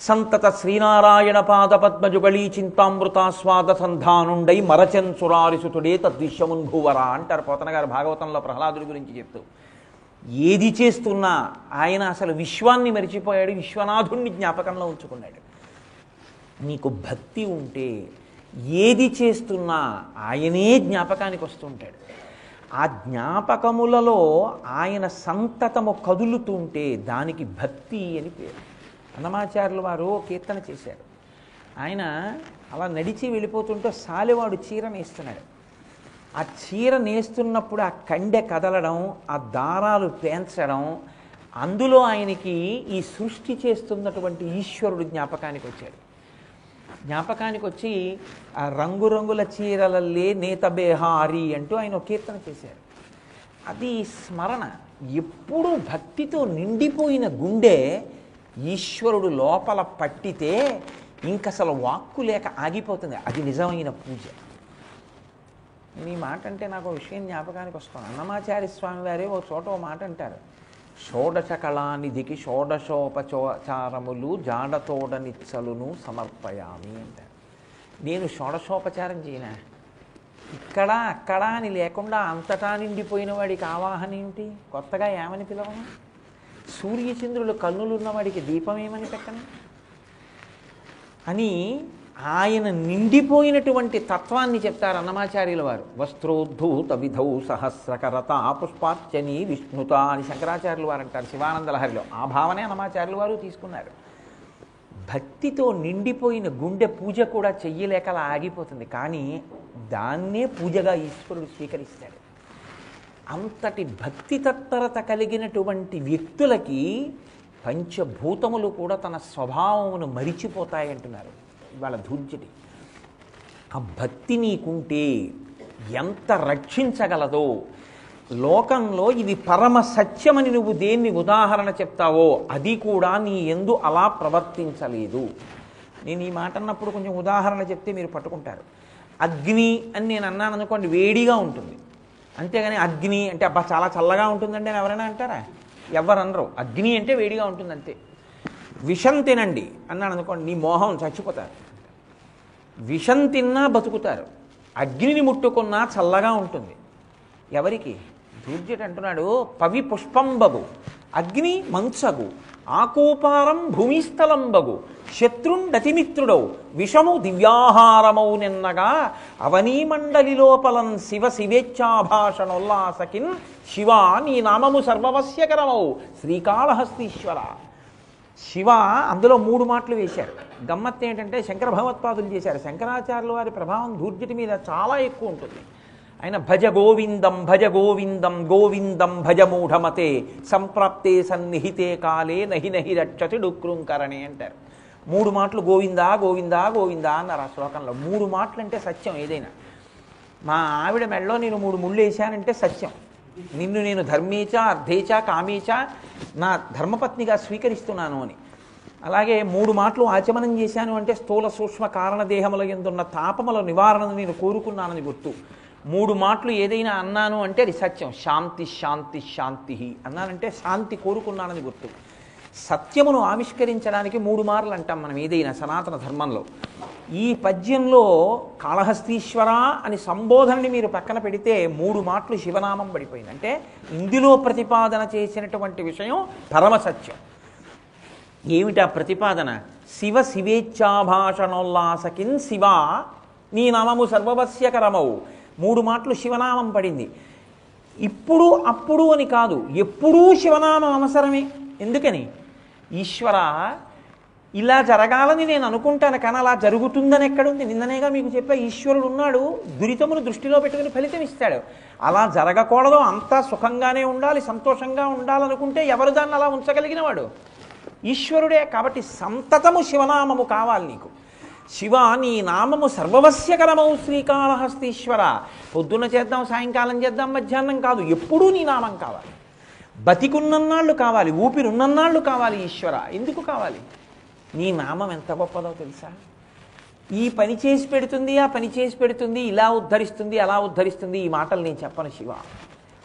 సంతత శ్రీనారాయణ పాద పద్మజుగళీ చింతామృతాస్వాద సంధానుండై మరచన్ సురారిసుతుడే తద్విశ్యమున్ భూవరా అంటారు పోతన గారు భాగవతంలో ప్రహ్లాదుడి గురించి చెప్తూ. ఏది చేస్తున్నా ఆయన అసలు విశ్వాన్ని మరిచిపోయాడు, విశ్వనాథుణ్ణి జ్ఞాపకంలో ఉంచుకున్నాడు. నీకు భక్తి ఉంటే ఏది చేస్తున్నా ఆయనే జ్ఞాపకానికి వస్తుంటాడు. ఆ జ్ఞాపకములలో ఆయన సంతతము కదులుతుంటే దానికి భక్తి అని పేరు. అన్నమాచార్యులు వారు కీర్తన చేశారు. ఆయన అలా నడిచి వెళ్ళిపోతుంటే సాలెవాడు చీర నేస్తున్నాడు. ఆ చీర నేస్తున్నప్పుడు ఆ కండె కదలడం, ఆ దారాలు పేంచడం, అందులో ఆయనకి ఈ సృష్టి చేస్తున్నటువంటి ఈశ్వరుడు జ్ఞాపకానికి వచ్చాడు. జ్ఞాపకానికి వచ్చి ఆ రంగురంగుల చీరలల్లే నేతబేహారి అంటూ ఆయన కీర్తన చేశారు. అది స్మరణ. ఎప్పుడూ భక్తితో నిండిపోయిన గుండె ఈశ్వరుడు లోపల పట్టితే ఇంకసలు వాక్కు లేక ఆగిపోతుంది. అది నిజమైన పూజ. ఈ మాట అంటే నాకు విషయం జ్ఞాపకానికి వస్తాను. అన్నమాచార్య స్వామి వారే ఓ చోట ఓ మాట అంటారు, షోడశ కళానిధికి షోడశోపచారములు జాడతోడనిచ్చలును సమర్పయామి అంటారు. నేను షోడశోపచారం చేయనా? ఇక్కడ అక్కడ అని లేకుండా అంతటా నిండిపోయిన వాడికి ఆవాహన ఏమిటి? కొత్తగా ఏమని పిలవను? సూర్యచంద్రులు కన్నులున్నవాడికి దీపం ఏమని పెట్టను అని ఆయన నిండిపోయినటువంటి తత్వాన్ని చెప్తారు అన్నమాచార్యుల వారు. వస్త్రోద్ధూత విధౌ సహస్రకరత పుష్పార్చని విష్ణుత అని శంకరాచార్యులు వారు అంటారు శివానంద లహరిలో. ఆ భావనే అన్నమాచార్యులు వారు తీసుకున్నారు. భక్తితో నిండిపోయిన గుండె పూజ కూడా చెయ్యలేకలా ఆగిపోతుంది, కానీ దాన్నే పూజగా ఈశ్వరుడు స్వీకరిస్తాడు. అంతటి భక్తి తత్పరత కలిగినటువంటి వ్యక్తులకి పంచభూతములు కూడా తన స్వభావమును మరిచిపోతాయంటున్నారు ఇవాళ ధూర్జటి. ఆ భక్తి నీకుంటే ఎంత రక్షించగలదో, లోకంలో ఇది పరమ సత్యమని నువ్వు దేన్ని ఉదాహరణ చెప్తావో అది కూడా నీ యందు అలా ప్రవర్తించలేదు. నేను ఈ మాట అన్నప్పుడు కొంచెం ఉదాహరణ చెప్తే మీరు పట్టుకుంటారు. అగ్ని అని నేను అన్నాను అనుకోండి, వేడిగా ఉంటుంది. అంతేగాని అగ్ని అంటే అబ్బా చాలా చల్లగా ఉంటుందండి అని ఎవరైనా అంటారా? ఎవరు అనరు. అగ్ని అంటే వేడిగా ఉంటుంది అంతే. విషం తినండి అన్నాను అనుకోండి, నీ మోహం చచ్చిపోతారు. విషం తిన్నా బతుకుతారు, అగ్నిని ముట్టుకున్నా చల్లగా ఉంటుంది. ఎవరికి? ధూర్జటి అంటున్నాడు, పవి పుష్పంబగు అగ్ని మంచగు ఆకూపారం భూమిస్థలంబగు శత్రుండతిమిత్రుడౌ విషము దివ్యాహారమౌ నిన్నగా అవనీమండలి లోపలం శివ శివేచ్ఛాభాషణోల్లాసకిన్ శివ నీ నామము సర్వవస్యకరమౌ శ్రీకాళహస్తీశ్వర. శివ అందులో 3 మాటలు వేశారు. గమ్మత్తు ఏంటంటే శంకర భగవత్పాదులు చేశారు. శంకరాచార్యుల వారి ప్రభావం ధూర్జటి మీద చాలా ఎక్కువ ఉంటుంది. ఆయన భజ గోవిందం భజ గోవిందం గోవిందం భజ మూఢమతే సంప్రాప్తే సన్నిహితే కాలే నహి నహి రక్షతి డుక్రుంకరణే అంటారు. 3 మాటలు గోవిందా గోవిందా గోవిందా అన్నారు ఆ శ్లోకంలో. 3 మాటలు అంటే సత్యం. ఏదైనా మా ఆవిడ మెడలో నేను 3 ముళ్ళు వేశానంటే సత్యం. నిన్ను నేను ధర్మేచ అర్థేచ కామేచ నా ధర్మపత్నిగా స్వీకరిస్తున్నాను అని. అలాగే 3 మాటలు ఆచమనం చేశాను అంటే స్థూల సూక్ష్మ కారణదేహముల యందున్న తాపముల నివారణను నేను కోరుకున్నానని గుర్తు. 3 మాటలు ఏదైనా అన్నాను అంటే అది సత్యం. శాంతి శాంతి శాంతి అన్నానంటే శాంతి కోరుకున్నానని గుర్తు. సత్యమును ఆవిష్కరించడానికి 3 మార్లు అంటాం మనం ఏదైనా సనాతన ధర్మంలో. ఈ పద్యంలో కాళహస్తీశ్వర అని సంబోధనని మీరు పక్కన పెడితే 3 మాటలు శివనామం పడిపోయింది. అంటే ఇందులో ప్రతిపాదన చేసినటువంటి విషయం పరమసత్యం. ఏమిటా ప్రతిపాదన? శివ శివేచ్ఛాభాషణోల్లాసకిన్ శివ నీ నామము సర్వవస్యకరమవు. 3 మాటలు శివనామం పడింది. ఇప్పుడు అప్పుడు అని కాదు, ఎప్పుడూ శివనామం అవసరమే. ఎందుకని? ఈశ్వర ఇలా జరగాలని నేను అనుకుంటాను, కానీ అలా జరుగుతుందని ఎక్కడుంది? నిన్ననేగా మీకు చెప్పా, ఈశ్వరుడు ఉన్నాడు, దురితమును దృష్టిలో పెట్టుకుని ఫలితం ఇస్తాడు. అలా జరగకూడదు, అంతా సుఖంగానే ఉండాలి, సంతోషంగా ఉండాలనుకుంటే ఎవరు దాన్ని అలా ఉంచగలిగిన వాడు? ఈశ్వరుడే. కాబట్టి సంతతము శివనామము కావాలి నీకు. శివ నీ నామము సర్వవస్యకరమవు శ్రీకాళహస్తీశ్వర. పొద్దున్న చేద్దాం, సాయంకాలం చేద్దాం, మధ్యాహ్నం కాదు, ఎప్పుడూ నీ నామం కావాలి. బతికున్నన్నాళ్ళు కావాలి, ఊపిరున్నన్నాళ్ళు కావాలి. ఈశ్వర ఎందుకు కావాలి? నీ నామం ఎంత గొప్పదో తెలుసా? ఈ పని చేసి పెడుతుంది, ఆ పని చేసి పెడుతుంది, ఇలా ఉద్ధరిస్తుంది, అలా ఉద్ధరిస్తుంది. ఈ మాటలు నేను చెప్పను శివ.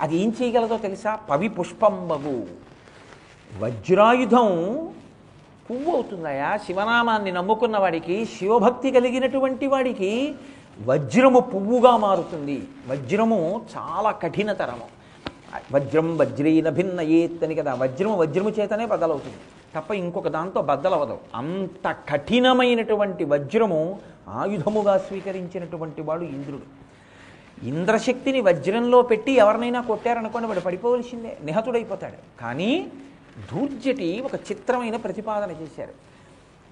అది ఏం చేయగలదో తెలుసా? పవి పుష్పంబగు. వజ్రాయుధం పువ్వు అవుతుందయా. శివనామాన్ని నమ్ముకున్న వాడికి, శివభక్తి కలిగినటువంటి వాడికి వజ్రము పువ్వుగా మారుతుంది. వజ్రము చాలా కఠినతరము. వజ్రం వజ్రైన భిన్నయేత్ అని కదా. వజ్రము చేతనే బద్దలవుతుంది తప్ప ఇంకొక దాంతో బద్దలవదు. అంత కఠినమైనటువంటి వజ్రము ఆయుధముగా స్వీకరించినటువంటి వాడు ఇంద్రుడు. ఇంద్రశక్తిని వజ్రంలో పెట్టి ఎవరినైనా కొట్టారనుకోండి, వాడు పడిపోవలసిందే, నిహతుడైపోతాడు. కానీ ధూర్జటి ఒక చిత్రమైన ప్రతిపాదన చేశారు.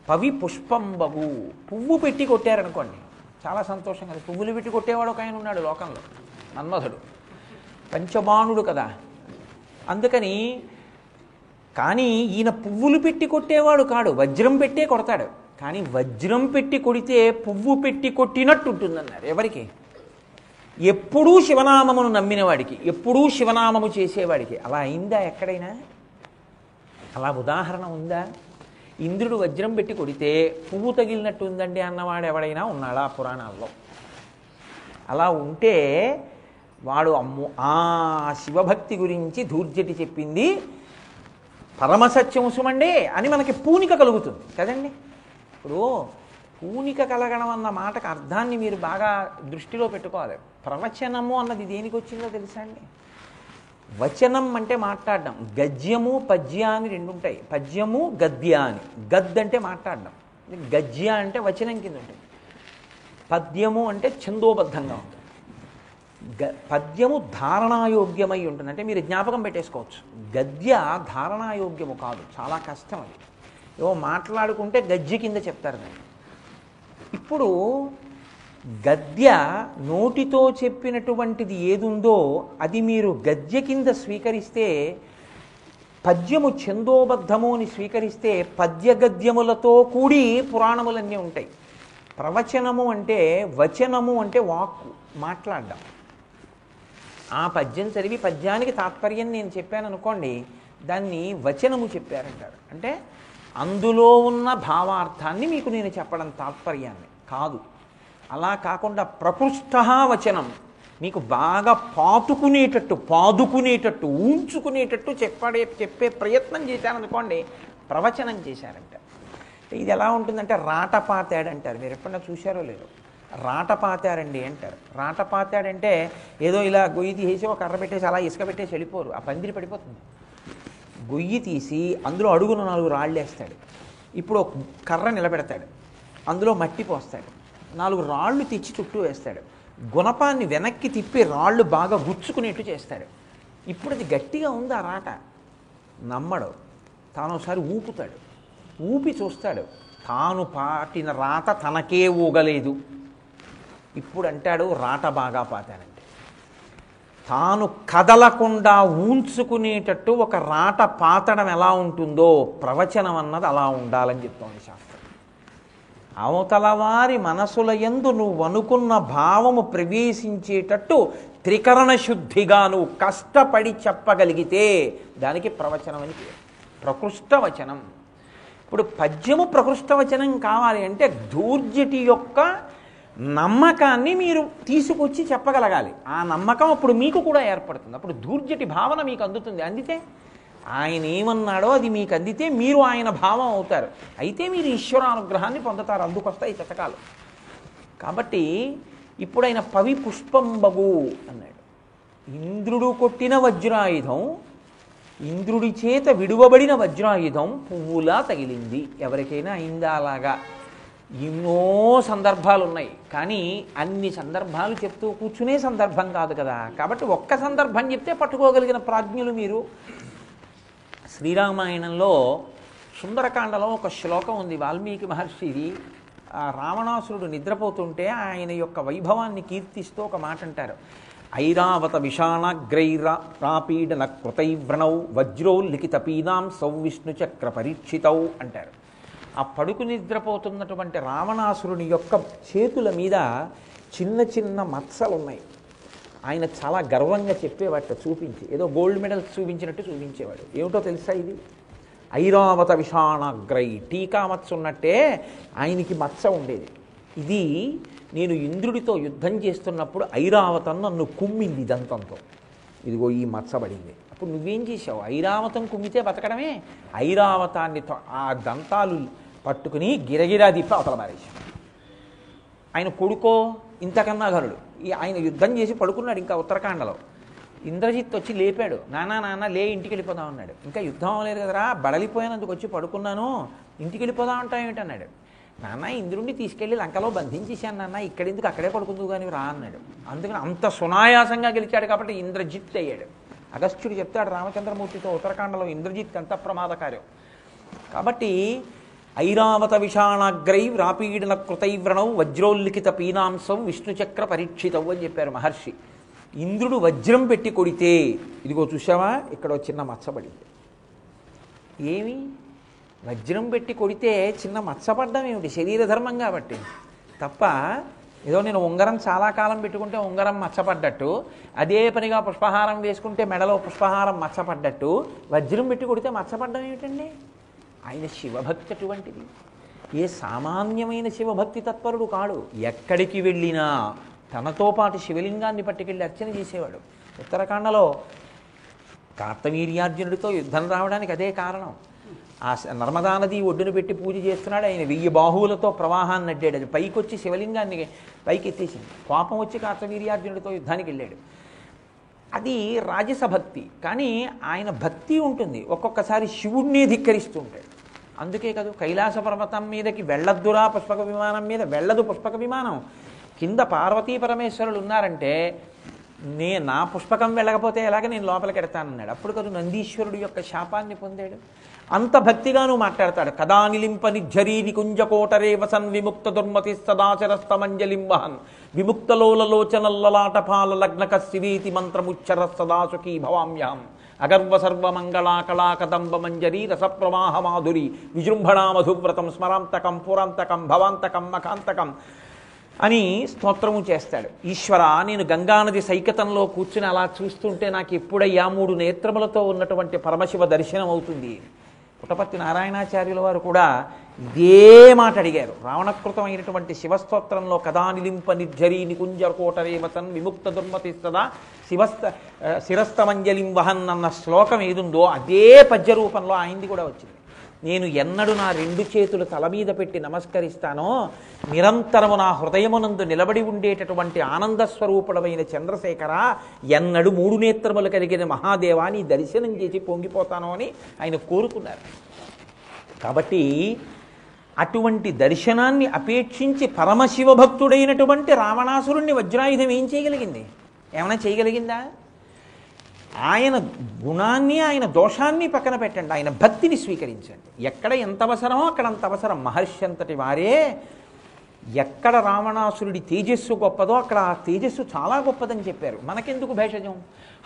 పవి పుష్పంబగు. పువ్వు పెట్టి కొట్టారనుకోండి చాలా సంతోషం కదా. పువ్వులు పెట్టి కొట్టేవాడు ఒక ఆయన ఉన్నాడు లోకంలో, మన్మధుడు, పంచబాణుడు కదా. అందుకని కానీ ఈయన పువ్వులు పెట్టి కొట్టేవాడు కాడు, వజ్రం పెట్టే కొడతాడు. కానీ వజ్రం పెట్టి కొడితే పువ్వు పెట్టి కొట్టినట్టు ఉంటుందన్నారు. ఎవరికి? ఎప్పుడూ శివనామమును నమ్మిన వాడికి, ఎప్పుడూ శివనామము చేసేవాడికి. అలా అయిందా ఎక్కడైనా? అలా ఉదాహరణ ఉందా? ఇంద్రుడు వజ్రం పెట్టి కొడితే పువ్వు తగిలినట్టు ఉందండి అన్నవాడు ఎవడైనా ఉన్నాడా పురాణాల్లో? అలా ఉంటే వాడు అమ్మో, ఆ శివభక్తి గురించి ధూర్జటి చెప్పింది పరమసత్యం సుమండే అని మనకి పూనిక కలుగుతుంది కదండి. ఇప్పుడు పూనిక కలగడం అన్న మాటకు అర్థాన్ని మీరు బాగా దృష్టిలో పెట్టుకోవాలి. ప్రవచనము అన్నది దేనికి వచ్చిందో తెలుసా అండి? వచనం అంటే మాట్లాడడం. గద్యము పద్య అని 2 ఉంటాయి. పద్యము గద్య అని. గద్ అంటే మాట్లాడడం, గద్య అంటే వచనం కింద ఉంటుంది. పద్యము అంటే ఛందోబద్ధంగా ఉంటుంది. పద్యము ధారణాయోగ్యమై ఉంటుంది. అంటే మీరు జ్ఞాపకం పెట్టేసుకోవచ్చు. గద్య ధారణాయోగ్యము కాదు, చాలా కష్టం అది. ఏవో మాట్లాడుకుంటే గద్య కింద చెప్తారు దాన్ని. ఇప్పుడు గద్య నోటితో చెప్పినటువంటిది ఏదుందో అది మీరు గద్య కింద స్వీకరిస్తే, పద్యము ఛందోబద్ధము అని స్వీకరిస్తే పద్య గద్యములతో కూడి పురాణములన్నీ ఉంటాయి. ప్రవచనము అంటే, వచనము అంటే వాక్కు, మాట్లాడడం. ఆ పద్యం చదివి పద్యానికి తాత్పర్యం నేను చెప్పాను అనుకోండి, దాన్ని వచనము చెప్పారంటారు. అంటే అందులో ఉన్న భావార్థాన్ని మీకు నేను చెప్పడం తాత్పర్యాన్ని కాదు. అలా కాకుండా ప్రకృష్ట వచనం, మీకు బాగా పాదుకునేటట్టు ఊంచుకునేటట్టు చెప్పే ప్రయత్నం చేశారనుకోండి, ప్రవచనం చేశారంట. ఇది ఎలా ఉంటుందంటే రాటపాతాడంటారు. మీరు ఎప్పుడన్నా చూశారో లేదో? రాటపాతారండి అంటారు. రాటపాతాడంటే ఏదో ఇలా గొయ్యి తీసేసి ఒక కర్ర పెట్టేసి అలా ఇసుక పెట్టేసి వెళ్ళిపోరు, ఆ పందిరి పడిపోతుంది. గొయ్యి తీసి అందులో అడుగున 4 రాళ్ళు వేస్తాడు. ఇప్పుడు ఒక కర్ర నిలబెడతాడు, అందులో మట్టి పోస్తాడు, 4 రాళ్ళు తెచ్చి చుట్టూ వేస్తాడు, గుణపాన్ని వెనక్కి తిప్పి రాళ్ళు బాగా గుచ్చుకునేట్టు చేస్తాడు. ఇప్పుడు అది గట్టిగా ఉంది ఆ రాట. నమ్మడు. తాను ఒకసారి ఊపుతాడు, ఊపి చూస్తాడు, తాను పాటిన రాత తనకే ఊగలేదు. ఇప్పుడు అంటాడు రాట బాగా పాతానంటే. తాను కదలకుండా ఊంచుకునేటట్టు ఒక రాట పాతడం ఎలా ఉంటుందో ప్రవచనం అన్నది అలా ఉండాలని చెప్తోంది శాస్త్రం. అవతల వారి మనసుల యందు నువ్వు అనుకున్న భావము ప్రవేశించేటట్టు త్రికరణ శుద్ధిగా నువ్వు కష్టపడి చెప్పగలిగితే దానికి ప్రవచనం అని పేరు. ప్రకృష్ట వచనం. ఇప్పుడు పద్యము ప్రకృష్ట వచనం కావాలి అంటే ధూర్జటి యొక్క నమ్మకాన్ని మీరు తీసుకొచ్చి చెప్పగలగాలి. ఆ నమ్మకం అప్పుడు మీకు కూడా ఏర్పడుతుంది. అప్పుడు ధూర్జటి భావన మీకు అందుతుంది. అందితే ఆయన ఏమన్నాడో అది మీకు అందితే మీరు ఆయన భావం అవుతారు. అయితే మీరు ఈశ్వరానుగ్రహాన్ని పొందుతారు. అందుకొస్తాయి శతకాలు. కాబట్టి ఇప్పుడు ఆయన పవి పుష్పంబగు అన్నాడు. ఇంద్రుడు కొట్టిన వజ్రాయుధం, ఇంద్రుడి చేత విడువబడిన వజ్రాయుధం పువ్వులా తగిలింది. ఎవరికైనా అయిందా అలాగా? ఎన్నో సందర్భాలు ఉన్నాయి, కానీ అన్ని సందర్భాలు చెప్తూ కూర్చునే సందర్భం కాదు కదా. కాబట్టి ఒక్క సందర్భం చెప్తే పట్టుకోగలిగిన ప్రాజ్ఞులు మీరు. శ్రీరామాయణంలో సుందరకాండలో ఒక శ్లోకం ఉంది, వాల్మీకి మహర్షిది. రావణాసురుడు నిద్రపోతుంటే ఆయన యొక్క వైభవాన్ని కీర్తిస్తూ ఒక మాట అంటారు. ఐరావత విషాణగ్రైరాపీడన కృతైవ్రణౌ వజ్రోల్లిఖిత పీనాం సౌవిష్ణు చక్ర పరీక్షితౌ అంటారు. ఆ పడుకు నిద్రపోతున్నటువంటి రావణాసురుని యొక్క చేతుల మీద చిన్న చిన్న మచ్చలు ఉన్నాయి. ఆయన చాలా గర్వంగా చెప్పేవాట, చూపించి ఏదో గోల్డ్ మెడల్స్ చూపించినట్టు చూపించేవాడు. ఏమిటో తెలుసా ఇది? ఐరావత విషాణగ్రై, టీకా మచ్చ ఉన్నట్టే ఆయనకి మచ్చ ఉండేది. ఇది నేను ఇంద్రుడితో యుద్ధం చేస్తున్నప్పుడు ఐరావతం నన్ను కుమ్మింది దంతంతో, ఇదిగో ఈ మచ్చబడింది. అప్పుడు నువ్వేం చేసావు? ఐరావతం కుమ్మితే బతకడమే. ఐరావతాన్ని ఆ దంతాలు పట్టుకుని గిరగిరా దిప్పి అవతల మారేశాడు. ఆయన కొడుకో ఇంతకన్నా ఘనుడు. ఆయన యుద్ధం చేసి పడుకున్నాడు. ఇంకా ఉత్తరాఖండలో ఇంద్రజిత్ వచ్చి లేపాడు. నాన్న లే, ఇంటికి వెళ్ళిపోదాం అన్నాడు. ఇంకా యుద్ధం అవ్వలేదు కదరా, బడలిపోయినందుకు వచ్చి పడుకున్నాను, ఇంటికి వెళ్ళిపోదాం అంటావు ఏమిటన్నాడు. నాన్న ఇంద్రుడిని తీసుకెళ్ళి లంకలో బంధించేశాను నాన్న, ఇక్కడెందుకు అక్కడే పడుకుందువు కానీ రా అన్నాడు. అందుకని అంత సునాయాసంగా గెలిచాడు కాబట్టి ఇంద్రజిత్ అయ్యాడు. అగస్త్యుడు చెప్తాడు రామచంద్రమూర్తితో ఉత్తరాఖండలో ఇంద్రజిత్ ఎంత ప్రమాదకార్యం. కాబట్టి ఐరావత విషాణాగ్రై రాపీడన కృతైవ్రణౌ వజ్రోల్లిఖిత పీనాంసం విష్ణుచక్ర పరీక్షితవు అని చెప్పారు మహర్షి. ఇంద్రుడు వజ్రం పెట్టి కొడితే, ఇదిగో చూసావా ఇక్కడ చిన్న మచ్చబడింది. ఏమి వజ్రం పెట్టి కొడితే చిన్న మచ్చపడ్డం ఏమిటి? శరీర ధర్మం కాబట్టి తప్ప ఏదో నేను ఉంగరం చాలా కాలం పెట్టుకుంటే ఉంగరం మచ్చపడ్డట్టు, అదే పనిగా పుష్పహారం వేసుకుంటే మెడలో పుష్పహారం మచ్చపడ్డట్టు వజ్రం పెట్టి కొడితే మచ్చపడ్డం ఏమిటండి? ఆయన శివభక్తి అటువంటిది. ఏ సామాన్యమైన శివభక్తి తత్పరుడు కాడు. ఎక్కడికి వెళ్ళినా తనతో పాటు శివలింగాన్ని పట్టుకెళ్ళి అర్చన చేసేవాడు. ఉత్తరాఖండలో కార్తవీర్యార్జునుడితో యుద్ధం రావడానికి అదే కారణం. ఆ నర్మదా నది ఒడ్డును పెట్టి పూజ చేస్తున్నాడు. ఆయన 1000 బాహువులతో ప్రవాహాన్ని అడ్డాడు. అది పైకి వచ్చి శివలింగాన్ని పైకి ఎత్తేసింది. కోపం వచ్చి కార్తవీర్యార్జునుడితో యుద్ధానికి వెళ్ళాడు. అది రాజసభక్తి. కానీ ఆయన భక్తి ఉంటుంది, ఒక్కొక్కసారి శివుణ్ణి ధిక్కరిస్తూ ఉంటాడు. అందుకే కదా కైలాస పర్వతం మీదకి వెళ్ళద్దురా పుష్పక విమానం మీద, వెళ్ళదు పుష్పక విమానం. కింద పార్వతీ పరమేశ్వరులు ఉన్నారంటే నా పుష్పకం వెళ్ళకపోతే ఎలాగ నేను లోపలికి ఎడతానన్నాడు. అప్పుడు కదా నందీశ్వరుడు యొక్క శాపాన్ని పొందాడు. అంత భక్తిగా నువ్వు మాట్లాడతాడు. కదా నిలింప నిఝరీ నికుంజకోటరే వసన్ విముక్త దుర్మతి సదాచరస్తమంజలిం వహన్ విముక్తలోలలోచనల్లలాటపాల లగ్నక శివీతి మంత్రముచ్చర సదాసుఖీ భవామ్యాం అగర్వ సర్వమంగళా కళా కదంబ మంజరీ రసప్రవాహ మాధురి విజృంభణా మధువ్రతం స్మరాంతకం పురాంతకం భవాంతకం మఖాంతకం అని స్తోత్రము చేస్తాడు. ఈశ్వర, నేను గంగానది సైకతంలో కూర్చుని అలా చూస్తుంటే నాకు ఎప్పుడయ్యా 3 నేత్రములతో ఉన్నటువంటి పరమశివ దర్శనం అవుతుంది. పుట్టపర్తి నారాయణాచార్యుల వారు కూడా ఇదే మాట అడిగారు. రావణకృతమైనటువంటి శివస్తోత్రంలో కదా నిలింప నిర్జరీ నికుంజకోటరే వసన్ విముక్త దుర్మతి సదా శిరస్తమంజలిం వహన్ అన్న శ్లోకం ఏదుందో అదే పద్య రూపంలో ఆయనది కూడా వచ్చింది. నేను ఎన్నడూ నా 2 చేతులు తల మీద పెట్టి నమస్కరిస్తానో, నిరంతరము నా హృదయమునందు నిలబడి ఉండేటటువంటి ఆనందస్వరూపుడమైన చంద్రశేఖర, ఎన్నడూ 3 నేత్రములు కలిగిన మహాదేవాన్ని దర్శనం చేసి పొంగిపోతానో అని ఆయన కోరుకున్నారు. కాబట్టి అటువంటి దర్శనాన్ని అపేక్షించి పరమశివభక్తుడైనటువంటి రావణాసురుణ్ణి వజ్రాయుధం ఏం చేయగలిగింది? ఏమైనా చేయగలిగిందా? ఆయన గుణాన్ని ఆయన దోషాన్ని పక్కన పెట్టండి, ఆయన భక్తిని స్వీకరించండి. ఎక్కడ ఎంత అవసరమో అక్కడ అంత అవసరం. మహర్షి అంతటి వారే ఎక్కడ రావణాసురుడి తేజస్సు గొప్పదో అక్కడ ఆ తేజస్సు చాలా గొప్పదని చెప్పారు. మనకెందుకు భేషజం?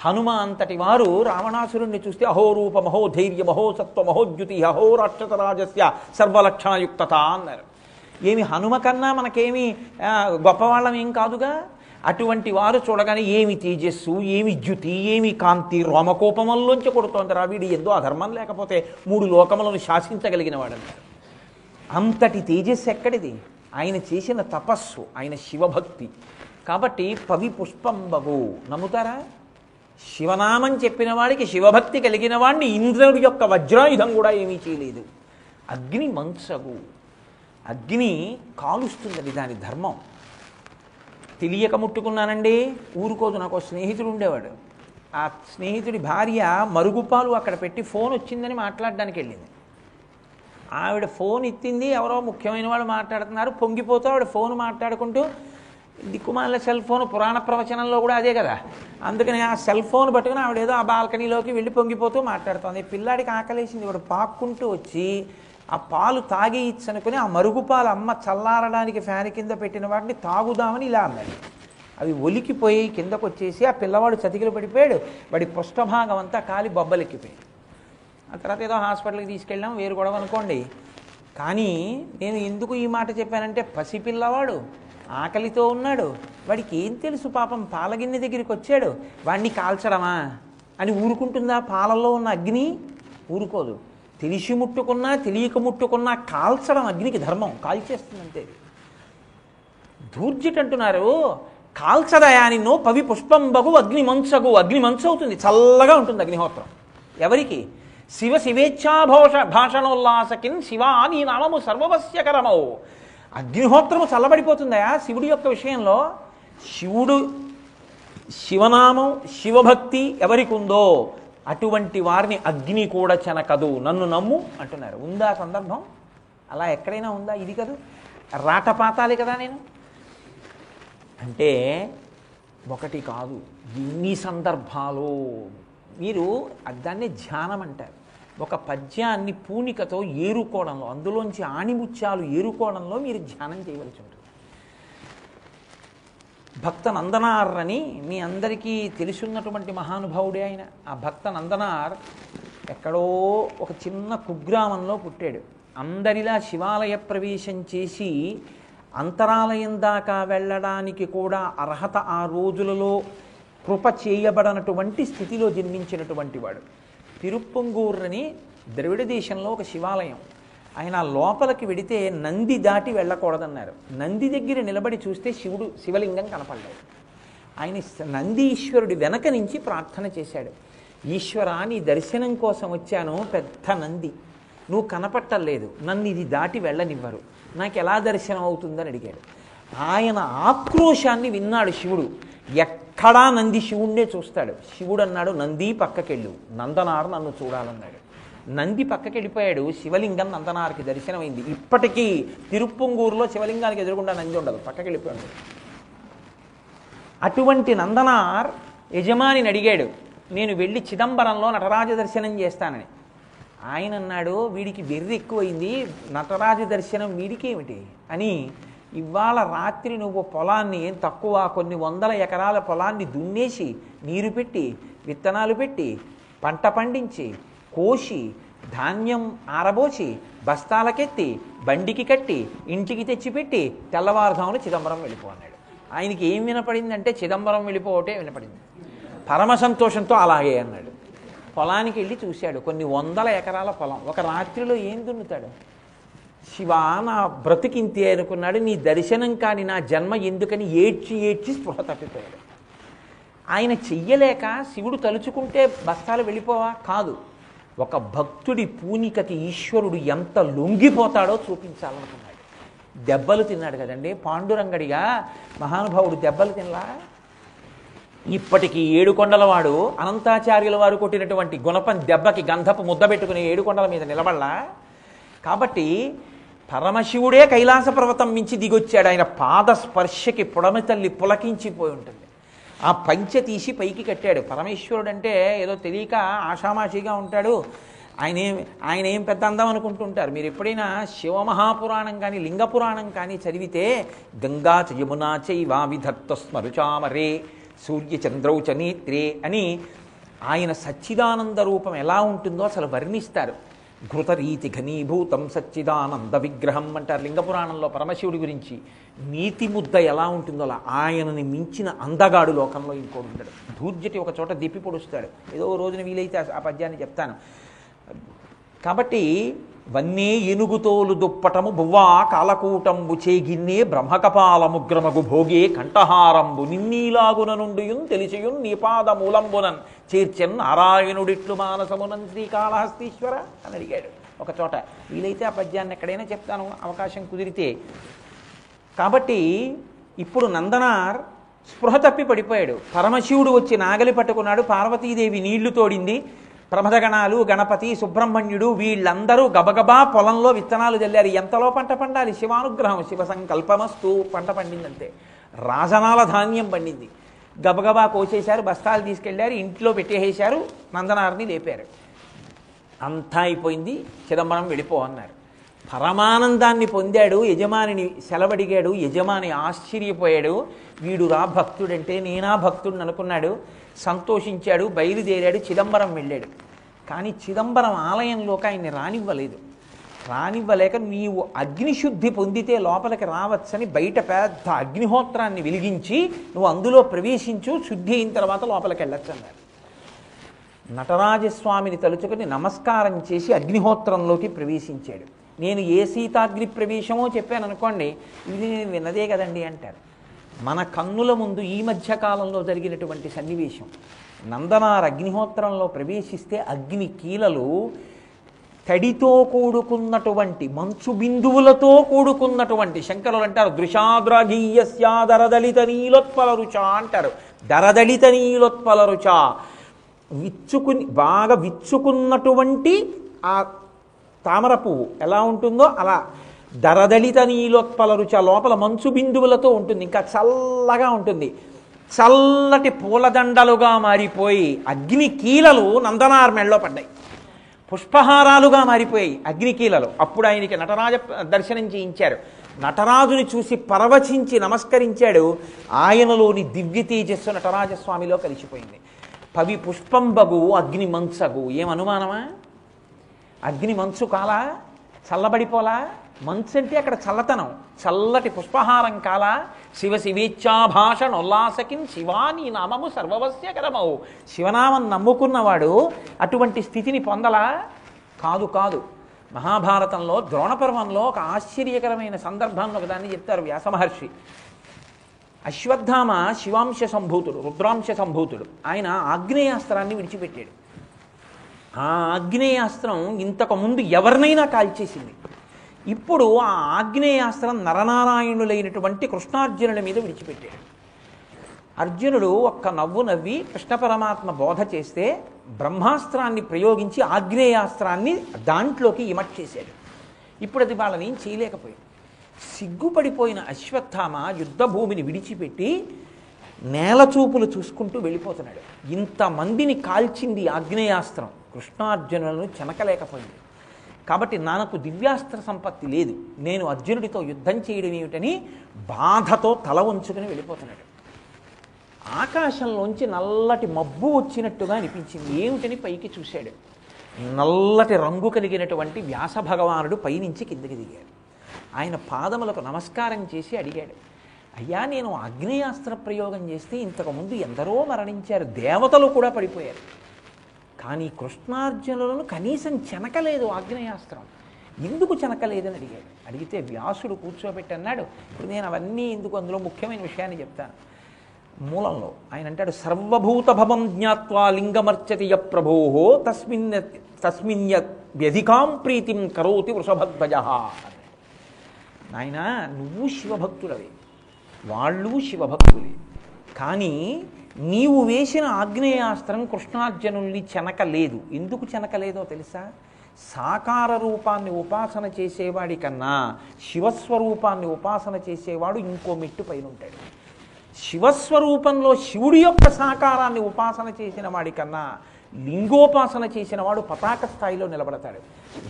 హనుమ అంతటి వారు రావణాసురుణ్ణి చూస్తే అహోరూప మహోధైర్య మహోసత్వ మహోద్యుతి అహోరాక్షసరాజస్య సర్వలక్షణయుక్తత అన్నారు. ఏమి హనుమ కన్నా మనకేమి గొప్పవాళ్ళం ఏం కాదుగా. అటువంటి వారు చూడగానే ఏమి తేజస్సు, ఏమి ద్యుతి, ఏమి కాంతి, రోమకోపంలోంచి కొడుతోంది రావీడి, ఎందో అధర్మం లేకపోతే 3 లోకములను శాసించగలిగిన వాడన్నారు. అంతటి తేజస్సు ఎక్కడిది? ఆయన చేసిన తపస్సు, ఆయన శివభక్తి. కాబట్టి పవి పుష్పంబగు, నమ్ముతారా? శివనామం చెప్పిన వాడికి, శివభక్తి కలిగిన వాడిని ఇంద్రుడి యొక్క వజ్రాయుధం కూడా ఏమీ చేయలేదు. అగ్ని మంచగు, అగ్ని కాలుస్తుంది, దాని ధర్మం. తెలియక ముట్టుకున్నానండి ఊరుకోదు. నాకు స్నేహితుడు ఉండేవాడు, ఆ స్నేహితుడి భార్య మరుగుపాలు అక్కడ పెట్టి ఫోన్ వచ్చిందని మాట్లాడడానికి వెళ్ళింది. ఆవిడ ఫోన్ ఎత్తింది, ఎవరో ముఖ్యమైన వాళ్ళు మాట్లాడుతున్నారు, పొంగిపోతూ ఆవిడ ఫోన్ మాట్లాడుకుంటూ, దిక్కుమాల సెల్ ఫోన్ పురాణ ప్రవచనంలో కూడా అదే కదా, అందుకని ఆ సెల్ ఫోన్ పట్టుకుని ఆవిడ ఏదో ఆ బాల్కనీలోకి వెళ్ళి పొంగిపోతూ మాట్లాడుతోంది. పిల్లాడికి ఆకలేసింది, వాడు పాక్కుంటూ వచ్చి ఆ పాలు తాగి ఇచ్చనుకుని ఆ మరుగుపాలు అమ్మ చల్లారడానికి ఫ్యాన్ కింద పెట్టిన వాటిని తాగుదామని ఇలా అన్నాడు. అవి ఒలికిపోయి కిందకు వచ్చేసి ఆ పిల్లవాడు చతికిలు పడిపోయాడు, వాడి పృష్ఠభాగం అంతా కాలి బొబ్బలెక్కిపోయాడు. ఆ తర్వాత ఏదో హాస్పిటల్కి తీసుకెళ్ళాం, వేరు గొడవ అనుకోండి. కానీ నేను ఎందుకు ఈ మాట చెప్పానంటే, పసిపిల్లవాడు ఆకలితో ఉన్నాడు, వాడికి ఏం తెలుసు పాపం, పాలగిన్నె దగ్గరికి వచ్చాడు, వాడిని కాల్చడమా అని ఊరుకుంటుందా? పాలల్లో ఉన్న అగ్ని ఊరుకోదు. తెలిసి ముట్టుకున్నా తెలియక ముట్టుకున్నా కాల్చడం అగ్నికి ధర్మం, కాల్చేస్తుందంతే. దూర్జిట్ అంటున్నారు, కాల్చదయా నిన్ను పవి పుష్పంబగు అగ్ని మంచగు. అగ్ని మంచు అవుతుంది, చల్లగా ఉంటుంది అగ్నిహోత్రం. ఎవరికి? శివ భాషణోల్లాసకిన్ శివా నీ నామము సర్వవస్యకరమౌ. అగ్నిహోత్రము చల్లబడిపోతుందయా శివుడి యొక్క విషయంలో. శివనామం శివభక్తి ఎవరికి ఉందో అటువంటి వారిని అగ్ని కూడా చెనకదు, నన్ను నమ్ము అంటున్నారు. ఉందా సందర్భం? అలా ఎక్కడైనా ఉందా? ఇది కదూ, రాటపాతాలి కదా నేను అంటే. ఒకటి కాదు, ఎన్ని సందర్భాలు. మీరు దాన్ని ధ్యానం అంటారు. ఒక పద్యాన్ని పూనికతో ఏరుకోవడంలో, అందులోంచి ఆణిముత్యాలు ఏరుకోవడంలో మీరు ధ్యానం చేయవలసి ఉంటుంది. భక్త నందనార్ అని మీ అందరికీ తెలుసున్నటువంటి మహానుభావుడే ఆయన. ఆ భక్త నందనార్ ఎక్కడో ఒక చిన్న కుగ్రామంలో పుట్టాడు. అందరిలా శివాలయ ప్రవేశం చేసి అంతరాలయం దాకా వెళ్ళడానికి కూడా అర్హత ఆ రోజులలో కృప చేయబడనటువంటి స్థితిలో జన్మించినటువంటి వాడు. తిరుప్పంగూర్ని ద్రవిడ దేశంలో ఒక శివాలయం. ఆయన లోపలికి వెడితే నంది దాటి వెళ్ళకూడదన్నారు. నంది దగ్గర నిలబడి చూస్తే శివలింగం కనపడ్డాడు. ఆయన నంది ఈశ్వరుడి వెనక నుంచి ప్రార్థన చేశాడు. ఈశ్వరా, నీ దర్శనం కోసం వచ్చాను, పెద్ద నంది, నువ్వు కనపట్టలేదు, నన్ను ఇది దాటి వెళ్ళనివ్వరు, నాకు ఎలా దర్శనం అవుతుందని అడిగాడు. ఆయన ఆక్రోశాన్ని విన్నాడు శివుడు. ఎక్కడా నంది శివుణ్ణే చూస్తాడు. శివుడు అన్నాడు, నంది పక్కకెళ్ళు, నందనారు నన్ను చూడాలన్నాడు. నంది పక్కకి వెళ్ళిపోయాడు. శివలింగం నందనార్కి దర్శనమైంది. ఇప్పటికీ తిరుప్పంగూరులో శివలింగానికి ఎదురుగుండా నంది ఉండదు, పక్కకి వెళ్ళిపోయాడు. అటువంటి నందనార్ యజమానిని అడిగాడు, నేను వెళ్ళి చిదంబరంలో నటరాజ దర్శనం చేస్తానని. ఆయన అన్నాడు, వీడికి వెర్రి ఎక్కువైంది, నటరాజ దర్శనం వీడికి ఏమిటి అని. ఇవాళ రాత్రి నువ్వు పొలాన్ని, ఏం తక్కువ, కొన్ని వందల ఎకరాల పొలాన్ని దున్నేసి నీరు పెట్టి విత్తనాలు పెట్టి పంట పండించి కోసి ధాన్యం ఆరబోసి బస్తాలకెత్తి బండికి కట్టి ఇంటికి తెచ్చిపెట్టి తెల్లవారుధామున చిదంబరం వెళ్ళిపో అన్నాడు. ఆయనకి ఏం వినపడిందంటే చిదంబరం వెళ్ళిపోవటే వినపడింది. పరమ సంతోషంతో అలాగే అన్నాడు. పొలానికి వెళ్ళి చూశాడు, కొన్ని వందల ఎకరాల పొలం. ఒక రాత్రిలో ఏం దున్నుతాడు? శివా, నా బ్రతికింతే అనుకున్నాడు. నీ దర్శనం కాని నా జన్మ ఎందుకని ఏడ్చి ఏడ్చి స్పృహ తప్పిపోయాడు. ఆయన చెయ్యలేక శివుడు తలుచుకుంటే బస్తాలు వెళ్ళిపోవా? కాదు. ఒక భక్తుడి పూనికకి ఈశ్వరుడు ఎంత లొంగిపోతాడో చూపించాలనుకున్నాడు. దెబ్బలు తిన్నాడు కదండి పాండురంగడిగా. మహానుభావుడు దెబ్బలు తినలా. ఇప్పటికీ ఏడుకొండలవాడు అనంతాచార్యుల వారు కొట్టినటువంటి గుణపం దెబ్బకి గంధపు ముద్ద పెట్టుకుని ఏడుకొండల మీద నిలబడలా. కాబట్టి పరమశివుడే కైలాస పర్వతం మించి దిగొచ్చాడు. ఆయన పాద స్పర్శకి పుడమి తల్లి పులకించిపోయి ఉంటుంది. ఆ పంచె తీసి పైకి కట్టాడు. పరమేశ్వరుడు అంటే ఏదో తెలియక ఆషామాషిగా ఉంటాడు. ఆయన ఏం పెద్ద అందం అనుకుంటుంటారు. మీరు ఎప్పుడైనా శివమహాపురాణం కానీ లింగపురాణం కానీ చదివితే గంగా చ యమునా చైవ విధత్త స్మరుచామరే సూర్యచంద్రౌ చ నేత్రే అని ఆయన సచ్చిదానంద రూపం ఎలా ఉంటుందో అసలు వర్ణిస్తారు. ఘృతరీతి ఘనీభూతం సచ్చిదానంద విగ్రహం అంటారు లింగపురాణంలో పరమశివుడి గురించి. నీతి ముద్ద ఎలా ఉంటుందో అలా ఆయనని మించిన అందగాడు లోకంలో ఇంకోటి ఉంటాడు. ధూర్జటి ఒక చోట దిప్పి పొడుస్తాడు. ఏదో రోజున వీలైతే ఆ పద్యాన్ని చెప్తాను. కాబట్టి వన్నే ఏనుగుతోలు దుప్పటము బువ్వా కాలకూటంబు చేగిన్నే బ్రహ్మకపాలముగ్రమగు భోగే కంఠహారంబు నిన్నీలాగున నుండియున్ తెలిసియున్ నీపాదమూలంబునన్ చేర్చెన్ నారాయణుడిట్లు మానసమునన్ శ్రీకాళహస్తీశ్వర అని అడిగాడు ఒక చోట. వీలైతే ఆ పద్యాన్ని ఎక్కడైనా చెప్తాను అవకాశం కుదిరితే. కాబట్టి ఇప్పుడు నందనార్ స్పృహ తప్పి పడిపోయాడు. పరమశివుడు వచ్చి నాగలి పట్టుకున్నాడు, పార్వతీదేవి నీళ్లు తోడింది, ప్రమదగణాలు గణపతి సుబ్రహ్మణ్యుడు వీళ్ళందరూ గబగబా పొలంలో విత్తనాలు చల్లారు. ఎంతలో పంట పండాలి? శివానుగ్రహం, శివ సంకల్పమస్తు. పంట పండిందంతే. రాజనాల ధాన్యం పండింది. గబగబా కోసేశారు, బస్తాలు తీసుకెళ్లారు, ఇంట్లో పెట్టేసేశారు, నందనార్ని లేపారు. అంతా అయిపోయింది, చిదంబరం వెళ్ళిపో అన్నారు. పరమానందాన్ని పొందాడు, యజమానిని సెలవడిగాడు. యజమాని ఆశ్చర్యపోయాడు. వీడు రా భక్తుడంటే నేనా భక్తుడిని అనుకున్నాడు, సంతోషించాడు, బయలుదేరాడు, చిదంబరం వెళ్ళాడు. కానీ చిదంబరం ఆలయంలోకి ఆయన్ని రానివ్వలేదు. రానివ్వలేక నీవు అగ్నిశుద్ధి పొందితే లోపలికి రావచ్చని బయట పెద్ద అగ్నిహోత్రాన్ని వెలిగించి నువ్వు అందులో ప్రవేశించు, శుద్ధి అయిన తర్వాత లోపలికి వెళ్ళొచ్చు అన్నారు. నటరాజస్వామిని తలుచుకుని నమస్కారం చేసి అగ్నిహోత్రంలోకి ప్రవేశించాడు. నేను ఏ సీతాగ్ని ప్రవేశమో చెప్పాను అనుకోండి, ఇది నేను విన్నదే కదండి అంటారు. మన కన్నుల ముందు ఈ మధ్యకాలంలో జరిగినటువంటి సన్నివేశం. నందనార్ అగ్నిహోత్రంలో ప్రవేశిస్తే అగ్ని కీలలు తడితో కూడుకున్నటువంటి మంచు బిందువులతో కూడుకున్నటువంటి, శంకరులు అంటారు దృశాద్రాఘీయస్యాదరదళిత నీలోత్పల రుచ అంటారు. దరదళిత నీలోత్పల రుచ, బాగా విచ్చుకున్నటువంటి ఆ తామర పువ్వు ఎలా ఉంటుందో అలా దరదళిత నీలోత్పల రుచ, లోపల మంచు బిందువులతో ఉంటుంది, ఇంకా చల్లగా ఉంటుంది. చల్లటి పూలదండలుగా మారిపోయి అగ్ని కీలలు నందనార్ మెళ్ళలో పడ్డాయి, పుష్పహారాలుగా మారిపోయాయి అగ్ని కీలలు. అప్పుడు ఆయనకి నటరాజ దర్శనం చేయించారు. నటరాజుని చూసి పరవశించి నమస్కరించాడు. ఆయనలోని దివ్య తేజస్సు నటరాజస్వామిలో కలిసిపోయింది. పవి పుష్పంబగు అగ్ని మంచగు, ఏమనుమానమా? అగ్ని మంచు కాలా, చల్లబడిపోలా? మంచు అంటే అక్కడ చల్లతనం, చల్లటి పుష్పహారం కాలా? శివ శివేచ్ఛాభాషణోల్లాసకిన్ శివాని నామము సర్వవస్యకరమవు. శివనామం నమ్ముకున్నవాడు అటువంటి స్థితిని పొందలా? కాదు కాదు. మహాభారతంలో ద్రోణపర్వంలో ఒక ఆశ్చర్యకరమైన సందర్భాన్ని ఒకదాన్ని చెప్తారు వ్యాసమహర్షి. అశ్వత్థామ శివాంశ సంభూతుడు, రుద్రాంశ సంభూతుడు. ఆయన ఆగ్నేయాస్త్రాన్ని విడిచిపెట్టాడు. ఆ ఆగ్నేయాస్త్రం ఇంతకుముందు ఎవరినైనా కాల్చేసింది. ఇప్పుడు ఆ ఆగ్నేయాస్త్రం నరనారాయణులైనటువంటి కృష్ణార్జునుల మీద విడిచిపెట్టాడు. అర్జునుడు ఒక్క నవ్వు నవ్వి కృష్ణ పరమాత్మ బోధ చేస్తే బ్రహ్మాస్త్రాన్ని ప్రయోగించి ఆగ్నేయాస్త్రాన్ని దాంట్లోకి ఇమర్చేశాడు. ఇప్పుడు అది వాళ్ళని ఏం చేయలేకపోయింది. సిగ్గుపడిపోయిన అశ్వత్థామ యుద్ధభూమిని విడిచిపెట్టి నేలచూపులు చూసుకుంటూ వెళ్ళిపోతున్నాడు. ఇంతమందిని కాల్చింది ఆగ్నేయాస్త్రం, కృష్ణార్జునులను చెనకలేకపోయింది. కాబట్టి నాకు దివ్యాస్త్ర సంపత్తి లేదు, నేను అర్జునుడితో యుద్ధం చేయడం ఏమిటని బాధతో తల వంచుకుని వెళ్ళిపోతున్నాడు. ఆకాశంలోంచి నల్లటి మబ్బు వచ్చినట్టుగా అనిపించింది. ఏమిటని పైకి చూశాడు. నల్లటి రంగు కలిగినటువంటి వ్యాస భగవానుడు పైనుంచి కిందకి దిగాడు. ఆయన పాదములకు నమస్కారం చేసి అడిగాడు, అయ్యా నేను ఆగ్నేయాస్త్ర ప్రయోగం చేస్తే ఇంతకుముందు ఎందరో మరణించారు, దేవతలు కూడా పడిపోయారు, కానీ కృష్ణార్జునులను కనీసం చెనకలేదు ఆగ్నేయాస్త్రం, ఎందుకు చెనకలేదని అడిగాడు. అడిగితే వ్యాసుడు కూర్చోబెట్టి అన్నాడు, ఇప్పుడు నేను అవన్నీ ఎందుకు, అందులో ముఖ్యమైన విషయాన్ని చెప్తాను. మూలంలో ఆయన అంటాడు, సర్వభూత భవం జ్ఞాత్వా లింగమర్చతి య ప్రభోహో తస్మిన్ వ్యధికాం ప్రీతిం కరోతి వృషభధ్వజ. నాయన నువ్వు శివభక్తుడవే, వాళ్ళు శివభక్తులే, కానీ నీవు వేసిన ఆగ్నేయాస్త్రం కృష్ణార్జునుల్ని చెనకలేదు. ఎందుకు చెనకలేదో తెలుసా? సాకార రూపాన్ని ఉపాసన చేసేవాడి కన్నా శివస్వరూపాన్ని ఉపాసన చేసేవాడు ఇంకో మెట్టు పైన ఉంటాడు. శివస్వరూపంలో శివుడి యొక్క సాకారాన్ని ఉపాసన చేసిన వాడి కన్నా లింగోపాసన చేసిన వాడు పతాక స్థాయిలో నిలబడతాడు.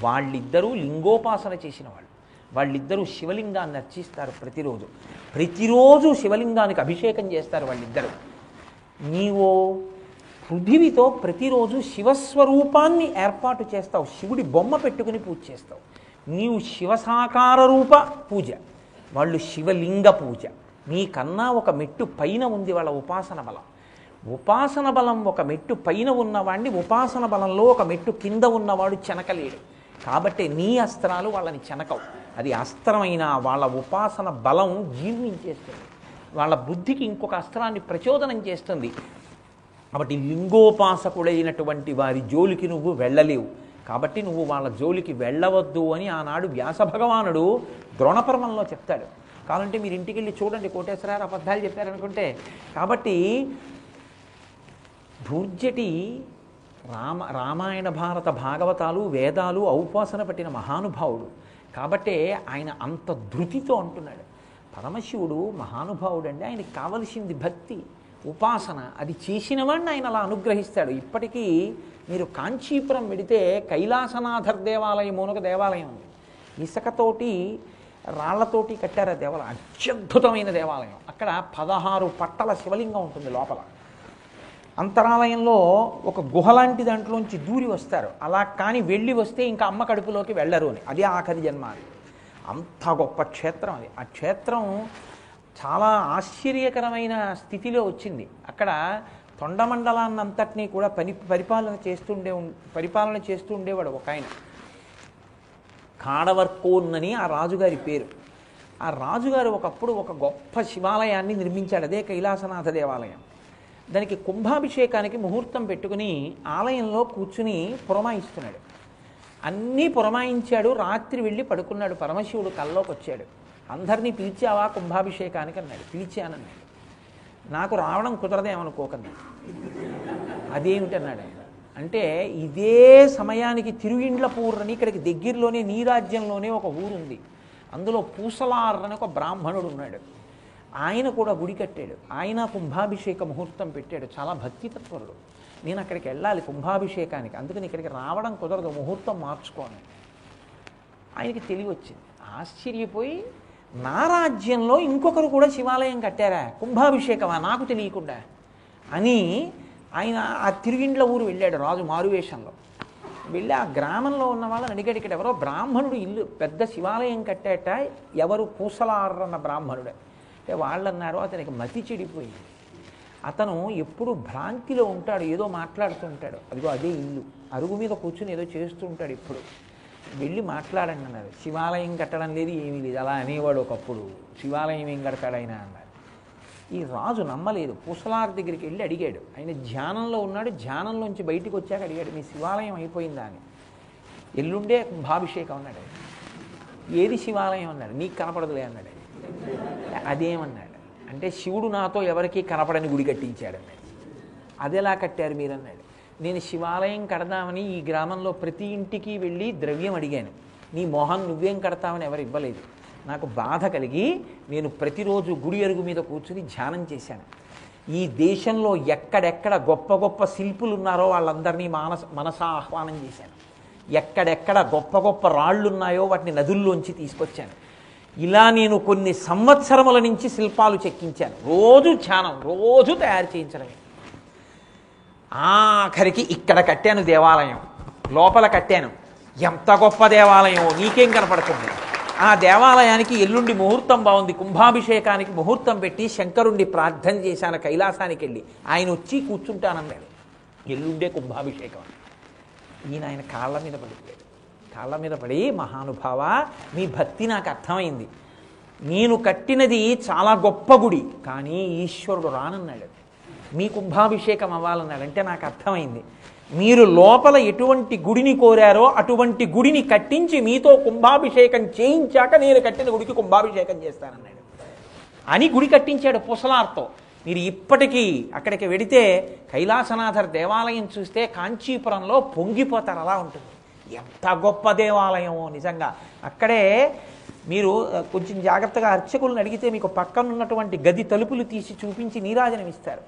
వాళ్ళిద్దరూ లింగోపాసన చేసిన వాళ్ళు, వాళ్ళిద్దరూ శివలింగాన్ని అర్చిస్తారు. ప్రతిరోజు శివలింగానికి అభిషేకం చేస్తారు వాళ్ళిద్దరూ. నీవో పృథివితో ప్రతిరోజు శివస్వరూపాన్ని ఏర్పాటు చేస్తావు, శివుడి బొమ్మ పెట్టుకుని పూజ చేస్తావు. నీవు శివసాకార రూప పూజ, వాళ్ళు శివలింగ పూజ. నీకన్నా ఒక మెట్టు పైన ఉంది వాళ్ళ ఉపాసన బలం. ఉపాసన బలం ఒక మెట్టు పైన ఉన్నవాడిని ఉపాసన బలంలో ఒక మెట్టు కింద ఉన్నవాడు చెనకలేడు. కాబట్టి నీ అస్త్రాలు వాళ్ళని చెనకవు. అది అస్త్రమైన వాళ్ళ ఉపాసన బలం జీర్ణించేస్తుంది, వాళ్ళ బుద్ధికి ఇంకొక అస్త్రాన్ని ప్రచోదనం చేస్తుంది. కాబట్టి లింగోపాసకుడైనటువంటి వారి జోలికి నువ్వు వెళ్ళలేవు. కాబట్టి నువ్వు వాళ్ళ జోలికి వెళ్ళవద్దు అని ఆనాడు వ్యాస భగవానుడు ద్రోణపర్వంలో చెప్తాడు. కావాలంటే మీరు ఇంటికి వెళ్ళి చూడండి, కోటేశ్వరరావు అబద్ధాలు చెప్పారనుకుంటే. కాబట్టి ధూర్జటి రామాయణ భారత భాగవతాలు వేదాలు ఔపాసన పట్టిన మహానుభావుడు. కాబట్టే ఆయన అంత ధృతితో అంటున్నాడు. పరమశివుడు మహానుభావుడు అండి, ఆయనకి కావలసింది భక్తి ఉపాసన. అది చేసిన వాడిని ఆయన అలా అనుగ్రహిస్తాడు. ఇప్పటికీ మీరు కాంచీపురం వెడితే కైలాసనాథర్ దేవాలయం ఒక దేవాలయం ఉంది. ఇసుకతోటి రాళ్లతోటి కట్టారు ఆ దేవాలయం. అత్యద్భుతమైన దేవాలయం. అక్కడ 16 పట్టల శివలింగం ఉంటుంది లోపల. అంతరాలయంలో ఒక గుహలాంటి దాంట్లోంచి దూరి వస్తారు. అలా కానీ వెళ్ళి వస్తే ఇంకా అమ్మ కడుపులోకి వెళ్ళరు అని. అదే ఆఖరి జన్మ. అంత గొప్ప క్షేత్రం అది. ఆ క్షేత్రం చాలా ఆశ్చర్యకరమైన స్థితిలో వచ్చింది. అక్కడ తొండమండలాన్నంతటినీ కూడా పరిపాలన చేస్తూ ఉండేవాడు ఒక ఆయన. కాడవర్కోన్నని ఆ రాజుగారి పేరు. ఆ రాజుగారు ఒకప్పుడు ఒక గొప్ప శివాలయాన్ని నిర్మించాడు. అదే కైలాసనాథ దేవాలయం. దానికి కుంభాభిషేకానికి ముహూర్తం పెట్టుకుని ఆలయంలో కూర్చుని పురమాయిస్తున్నాడు. అన్నీ పురమాయించాడు. రాత్రి వెళ్ళి పడుకున్నాడు. పరమశివుడు కల్లోకి వచ్చాడు. అందరినీ పిలిచావా కుంభాభిషేకానికి అన్నాడు. పిలిచానన్నాడు. నాకు రావడం కుదరదేమనుకోకన్నా. అదేమిటన్నాడు ఆయన. అంటే ఇదే సమయానికి తిరుయిండ్లపూర్ అని ఇక్కడికి దగ్గరలోనే నీ రాజ్యంలోనే ఒక ఊరుంది. అందులో పూసలార్ అని ఒక బ్రాహ్మణుడు ఉన్నాడు. ఆయన కూడా గుడి కట్టాడు. ఆయన కుంభాభిషేక ముహూర్తం పెట్టాడు. చాలా భక్తితత్పరుడు. నేను అక్కడికి వెళ్ళాలి కుంభాభిషేకానికి, అందుకని ఇక్కడికి రావడం కుదరదు, ముహూర్తం మార్చుకోని. ఆయనకి తెలివి వచ్చింది. ఆశ్చర్యపోయి నా రాజ్యంలో ఇంకొకరు కూడా శివాలయం కట్టారా, కుంభాభిషేకమా, నాకు తెలియకుండా అని ఆయన ఆ తిరుగిండ్ల ఊరు వెళ్ళాడు రాజు మారువేషంలో. వెళ్ళి ఆ గ్రామంలో ఉన్న వాళ్ళని అడిగాడు. ఇక్కడ ఎవరో బ్రాహ్మణుడు ఇల్లు పెద్ద శివాలయం కట్టాట, ఎవరు పూసలారన్న బ్రాహ్మణుడు అంటే వాళ్ళు అన్నారు అతనికి మతి చెడిపోయింది. అతను ఎప్పుడు భ్రాంతిలో ఉంటాడు, ఏదో మాట్లాడుతూ ఉంటాడు. అదిగో అదే ఇల్లు, అరుగు మీద కూర్చుని ఏదో చేస్తూ ఉంటాడు. ఇప్పుడు వెళ్ళి మాట్లాడండి అన్నారు. శివాలయం కట్టడం లేదు, ఏమీ లేదు అలా అనేవాడు ఒకప్పుడు. శివాలయం ఏం కడతాడైనా అన్నారు. ఈ రాజు నమ్మలేదు. పూసలార్ దగ్గరికి వెళ్ళి అడిగాడు. ఆయన ధ్యానంలో ఉన్నాడు. ధ్యానంలోంచి బయటికి వచ్చాక అడిగాడు, మీ శివాలయం అయిపోయిందా అని. ఎల్లుండే కుంభాభిషేకం అన్నాడు. ఏది శివాలయం అన్నాడు. నీకు కనపడదులే అన్నాడు. అదేమన్నాడు అంటే శివుడు నాతో ఎవరికీ కనపడని గుడి కట్టించాడు అన్నాడు. అది ఎలా కట్టారు మీరు అన్నాడు. నేను శివాలయం కడదామని ఈ గ్రామంలో ప్రతి ఇంటికి వెళ్ళి ద్రవ్యం అడిగాను. నీ మోహన్ నువ్వేం కడతామని ఎవరు ఇవ్వలేదు. నాకు బాధ కలిగి నేను ప్రతిరోజు గుడి అరుగు మీద కూర్చుని ధ్యానం చేశాను. ఈ దేశంలో ఎక్కడెక్కడ గొప్ప గొప్ప శిల్పులు ఉన్నారో వాళ్ళందరినీ మనసా ఆహ్వానం చేశాను. ఎక్కడెక్కడ గొప్ప గొప్ప రాళ్ళు ఉన్నాయో వాటిని నదుల్లోంచి తీసుకొచ్చాను. ఇలా నేను కొన్ని సంవత్సరముల నుంచి శిల్పాలు చెక్కించాను. రోజు ధ్యానం, రోజు తయారు చేయించడమే. ఆఖరికి ఇక్కడ కట్టాను దేవాలయం, లోపల కట్టాను. ఎంత గొప్ప దేవాలయం నీకేం కనపడుతుంది. ఆ దేవాలయానికి ఎల్లుండి ముహూర్తం బాగుంది, కుంభాభిషేకానికి ముహూర్తం పెట్టి శంకరుణ్ణి ప్రార్థన చేశాను కైలాసానికి వెళ్ళి. ఆయన వచ్చి కూర్చుంటానన్నాడు. ఎల్లుండే కుంభాభిషేకం. ఆయన కాళ్ళ మీద పడిపోయాడు. కాళ్ళ మీద పడి, మహానుభావ మీ భక్తి నాకు అర్థమైంది. నేను కట్టినది చాలా గొప్ప గుడి, కానీ ఈశ్వరుడు రానన్నాడు. మీ కుంభాభిషేకం అవ్వాలన్నాడు. అంటే నాకు అర్థమైంది. మీరు లోపల ఎటువంటి గుడిని కోరారో అటువంటి గుడిని కట్టించి మీతో కుంభాభిషేకం చేయించాక నేను కట్టిన గుడికి కుంభాభిషేకం చేస్తానన్నాడు. అని గుడి కట్టించాడు పూసలార్తో. మీరు ఇప్పటికీ అక్కడికి వెడితే కైలాసనాథర్ దేవాలయం చూస్తే కాంచీపురంలో పొంగిపోతారు. అలా ఉంటుంది. ఎంత గొప్ప దేవాలయమో నిజంగా. అక్కడే మీరు కొంచెం జాగ్రత్తగా అర్చకులను అడిగితే మీకు పక్కనున్నటువంటి గది తలుపులు తీసి చూపించి నీరాజనం ఇస్తారు.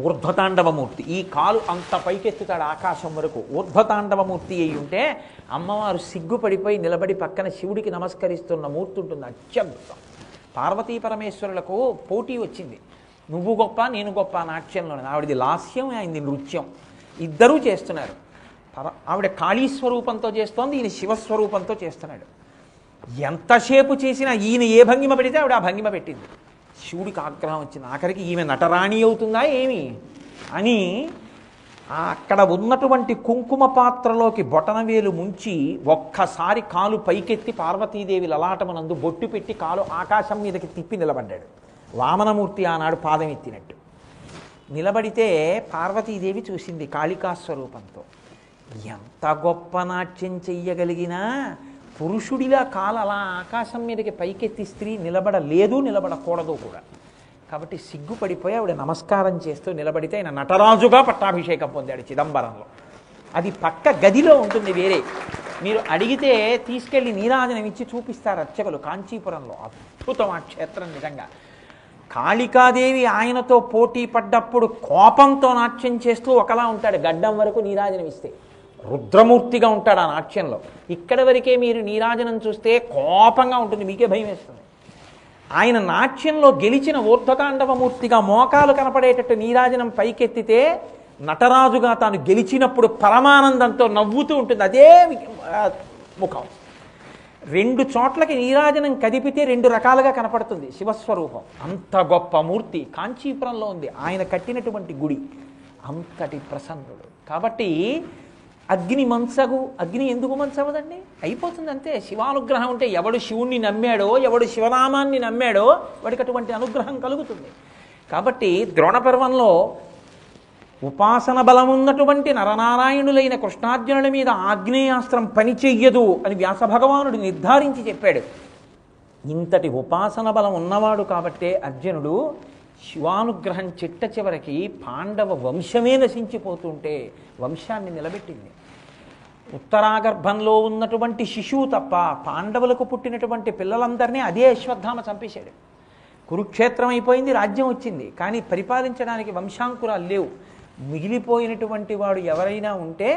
ఊర్ధ్వతాండవమూర్తి, ఈ కాలు అంత పైకెత్తుతాడు ఆకాశం వరకు. ఊర్ధ్వతాండవమూర్తి అయి ఉంటే అమ్మవారు సిగ్గుపడిపోయి నిలబడి పక్కన శివుడికి నమస్కరిస్తున్న మూర్తి ఉంటుంది. అత్యద్భుతం. పార్వతీ పరమేశ్వరులకు పోటీ వచ్చింది. నువ్వు గొప్ప నేను గొప్ప నాట్యంలో. ఆవిడది లాస్యం, ఆయనది నృత్యం. ఇద్దరూ చేస్తున్నారు. ఆవిడ కాళీ స్వరూపంతో చేస్తోంది, ఈయన శివస్వరూపంతో చేస్తున్నాడు. ఎంతసేపు చేసినా ఈయన ఏ భంగిమ పెడితే ఆవిడ ఆ భంగిమ పెట్టింది. శివుడికి ఆగ్రహం వచ్చింది. ఆఖరికి ఈమె నటరాణి అవుతుందా ఏమి అని అక్కడ ఉన్నటువంటి కుంకుమ పాత్రలోకి బొటనవేలు ముంచి ఒక్కసారి కాలు పైకెత్తి పార్వతీదేవి లలాటమునందు బొట్టు పెట్టి కాలు ఆకాశం మీదకి తిప్పి నిలబడ్డాడు. వామనమూర్తి ఆనాడు పాదం ఎత్తినట్టు నిలబడితే పార్వతీదేవి చూసింది కాళికా స్వరూపంతో. ఎంత గొప్ప నాట్యం చెయ్యగలిగినా పురుషుడిలా కాలు అలా ఆకాశం మీదకి పైకెత్తి స్త్రీ నిలబడలేదు, నిలబడకూడదు కూడా. కాబట్టి సిగ్గుపడిపోయి ఆవిడ నమస్కారం చేస్తూ నిలబడితే ఆయన నటరాజుగా పట్టాభిషేకం పొందాడు చిదంబరంలో. అది పక్క గదిలో ఉంటుంది వేరే. మీరు అడిగితే తీసుకెళ్ళి నీరాజనం ఇచ్చి చూపిస్తారు అర్చకులు కాంచీపురంలో. అద్భుతం ఆ క్షేత్రం నిజంగా. కాళికాదేవి ఆయనతో పోటీ పడ్డప్పుడు కోపంతో నాట్యం చేస్తూ ఒకలా ఉంటాడు, గడ్డం వరకు నీరాజనం ఇస్తే రుద్రమూర్తిగా ఉంటాడు ఆ నాట్యంలో. ఇక్కడి వరకే మీరు నీరాజనం చూస్తే కోపంగా ఉంటుంది, మీకే భయం వేస్తుంది. ఆయన నాట్యంలో గెలిచిన ఊర్ధ్వతాండవమూర్తిగా మోకాలు కనపడేటట్టు నీరాజనం పైకెత్తితే నటరాజుగా తాను గెలిచినప్పుడు పరమానందంతో నవ్వుతూ ఉంటుంది, అదే ముఖం. 2 చోట్లకి నీరాజనం కదిపితే 2 రకాలుగా కనపడుతుంది శివస్వరూపం. అంత గొప్ప మూర్తి కాంచీపురంలో ఉంది ఆయన కట్టినటువంటి గుడి. అంతటి ప్రసన్నుడు కాబట్టి అగ్ని మంచగు. అగ్ని ఎందుకు మంచవదండి? అయిపోతుంది అంతే. శివానుగ్రహం ఉంటే ఎవడు శివుణ్ణి నమ్మాడో, ఎవడు శివనామాన్ని నమ్మాడో వాడికి అటువంటి అనుగ్రహం కలుగుతుంది. కాబట్టి ద్రోణపర్వంలో ఉపాసన బలం ఉన్నటువంటి నరనారాయణులైన కృష్ణార్జునుల మీద ఆగ్నేయాస్త్రం పనిచెయ్యదు అని వ్యాసభగవానుడు నిర్ధారించి చెప్పాడు. ఇంతటి ఉపాసన బలం ఉన్నవాడు కాబట్టే అర్జునుడు శివానుగ్రహం చిట్ట చివరికి పాండవ వంశమే నశించిపోతుంటే వంశాన్ని నిలబెట్టింది. ఉత్తరాగర్భంలో ఉన్నటువంటి శిశువు తప్ప పాండవులకు పుట్టినటువంటి పిల్లలందరినీ అదే అశ్వత్థామ చంపేశాడు. కురుక్షేత్రం అయిపోయింది, రాజ్యం వచ్చింది, కానీ పరిపాలించడానికి వంశాంకురాలు లేవు. మిగిలిపోయినటువంటి వాడు ఎవరైనా ఉంటే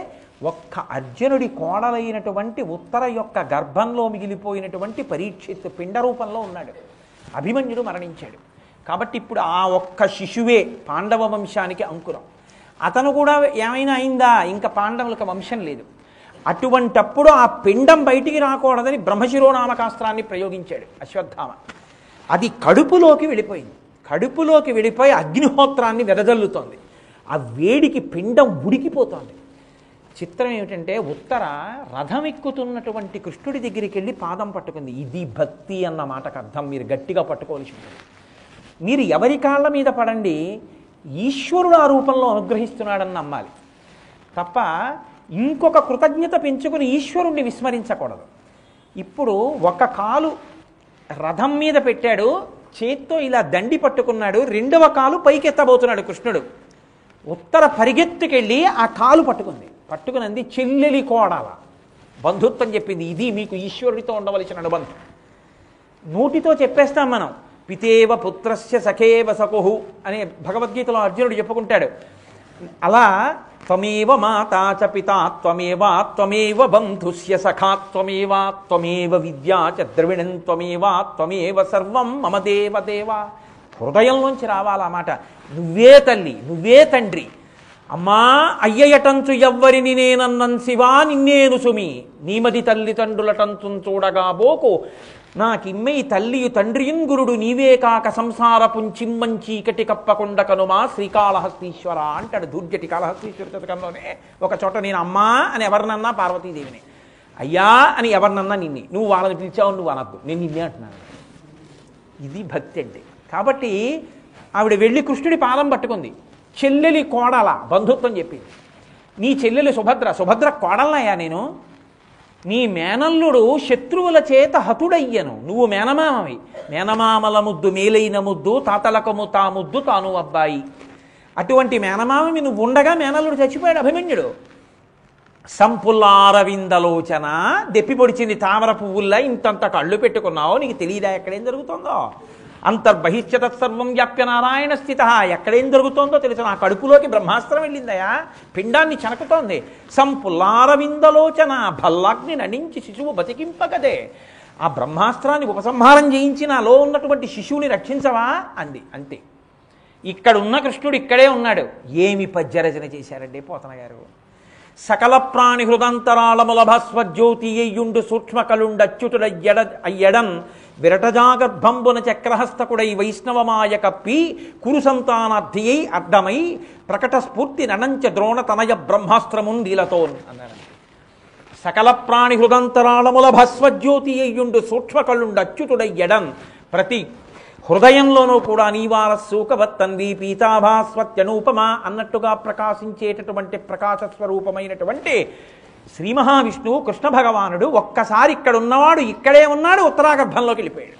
ఒక్క అర్జునుడి కోడలైనటువంటి ఉత్తర యొక్క గర్భంలో మిగిలిపోయినటువంటి పరీక్షిత్ పిండ రూపంలో ఉన్నాడు. అభిమన్యుడు మరణించాడు కాబట్టి ఇప్పుడు ఆ ఒక్క శిశువే పాండవ వంశానికి అంకురం. అతను కూడా ఏమైనా అయిందా, ఇంకా పాండవులకు వంశం లేదు. అటువంటప్పుడు ఆ పిండం బయటికి రాకూడదని బ్రహ్మశిరోనామకాస్త్రాన్ని ప్రయోగించాడు అశ్వత్థామ. అది కడుపులోకి వెళ్ళిపోయింది. కడుపులోకి వెళ్ళిపోయి అగ్నిహోత్రాన్ని వెదజల్లుతోంది. ఆ వేడికి పిండం ఉడికిపోతోంది. చిత్రం ఏమిటంటే ఉత్తర రథం ఎక్కుతున్నటువంటి కృష్ణుడి దగ్గరికి వెళ్ళి పాదం పట్టుకుంది. ఇది భక్తి అన్న మాటకు అర్థం. మీరు గట్టిగా పట్టుకోవాల్సి ఉంటుంది. మీరు ఎవరి కాళ్ళ మీద పడండి, ఈశ్వరుడు ఆ రూపంలో అనుగ్రహిస్తున్నాడని నమ్మాలి తప్ప ఇంకొక కృతజ్ఞత పెంచుకుని ఈశ్వరుణ్ణి విస్మరించకూడదు. ఇప్పుడు ఒక కాలు రథం మీద పెట్టాడు, చేత్తో ఇలా దండి పట్టుకున్నాడు, 2వ కాలు పైకెత్తబోతున్నాడు కృష్ణుడు. ఉత్తర పరిగెత్తుకెళ్ళి ఆ కాలు పట్టుకున్నది చెల్లెలి కోడల బంధుత్వం చెప్పింది. ఇది మీకు ఈశ్వరుడితో ఉండవలసిన అనుబంధం. నోటితో చెప్పేస్తాం మనం, పితేవ పుత్రస్య సఖేవ సకుహు అని భగవద్గీతలో అర్జునుడు చెప్పుకుంటాడు. అలా త్వమేవ మాతా చ పితా త్వమేవా త్వమేవ బంధుస్య సఖా త్వమేవా త్వమేవ విద్యా చ ద్రవిణం త్వమేవా త్వమేవ సర్వం మమ దేవదేవా. హృదయంలోంచి రావాలి ఆ మాట. నువ్వే తల్లి, నువ్వే తండ్రి. అమ్మా అయ్యయటంచు ఎవ్వరిని నేనన్నం శివా నిన్నేను సుమి, నీమది తల్లిదండ్రులటంచు చూడగా బోకు, నాకిమ్మె తల్లియు తండ్రియున్ గురుడు నీవే కాక సంసారపుం చిమ్మంచీకటి కప్పకొండ కనుమా శ్రీకాళహస్తీశ్వర అంటాడు దూర్జటి కాళహస్తీశ్వర శతకంలోనే ఒక చోట. నేను అమ్మా అని ఎవరినన్నా పార్వతీదేవిని, అయ్యా అని ఎవరినన్నా నిన్నే. నువ్వు వాళ్ళని పిలిచావు, నువ్వు అనద్దు, నేను నిన్నే అంటున్నాను. ఇది భక్తి అంటే. కాబట్టి ఆవిడ వెళ్ళి కృష్ణుడి పాదం పట్టుకుంది. చెల్లెలి కోడల బంధుత్వం చెప్పింది. నీ చెల్లెలి సుభద్ర కోడలనయ్యా నేను. నీ మేనల్లుడు శత్రువుల చేత హతుడయ్యను, నువ్వు మేనమామవి. మేనమామల ముద్దు మేలైన ముద్దు, తాతలకము తా ముద్దు తాను అబ్బాయి. అటువంటి మేనమామవి నువ్వు ఉండగా మేనల్లుడు చచ్చిపోయాడు అభిమన్యుడు. సంపుల్లారవిందలోచన, దెప్పి పొడిచింది తామర పువ్వుల్లా ఇంతంత కళ్ళు పెట్టుకున్నావు, నీకు తెలియదా ఎక్కడేం జరుగుతుందో? అంతర్బహిష్యతత్సర్వం వ్యాప్య నారాయణ స్థిత, ఎక్కడేం జరుగుతోందో తెలుసు. నా కడుపులోకి బ్రహ్మాస్త్రం వెళ్ళిందయా, పిండాన్ని చనకుతోంది. సంపుల్లారవిందలోచన, భల్లాగ్ని నడించి శిశువు బతికింపకదే. ఆ బ్రహ్మాస్త్రాన్ని ఉపసంహారం చేయించి నాలో ఉన్నటువంటి శిశువుని రక్షించవా అంది. అంతే. ఇక్కడున్న కృష్ణుడు ఇక్కడే ఉన్నాడు. ఏమి పద్యరచన చేశారండి పోతన గారు. సకల ప్రాణి హృదంతరాళముల భస్వజ్యోతి ఎయ్యుండు సూక్ష్మ కలుండచ్యుతుడ అయ్యడన్ విరటజాగర్భంబున చక్రహస్తకుడై వైష్ణవమాయ కప్పి కురు సంతానార్థియై అర్ధమై ప్రకట స్ఫూర్తి ననంచ ద్రోణ తనయ బ్రహ్మాస్త్రముండిలతో అన్నాడు. సకల ప్రాణి హృదంతరాళముల భస్వజ్యోతి అయ్యుండు సూక్ష్మకళ్ళుండు అచ్యుతుడయ్యడన్ ప్రతి హృదయంలోనూ కూడా నీవార సూకవత్తన్వి పీతాభాస్వత్యనూపమా అన్నట్టుగా ప్రకాశించేటటువంటి ప్రకాశ స్వరూపమైనటువంటి శ్రీ మహావిష్ణువు కృష్ణ భగవానుడు ఒక్కసారి ఇక్కడ ఉన్నవాడు ఇక్కడే ఉన్నాడు, ఉత్తరాగర్భంలోకి వెళ్ళిపోయాడు.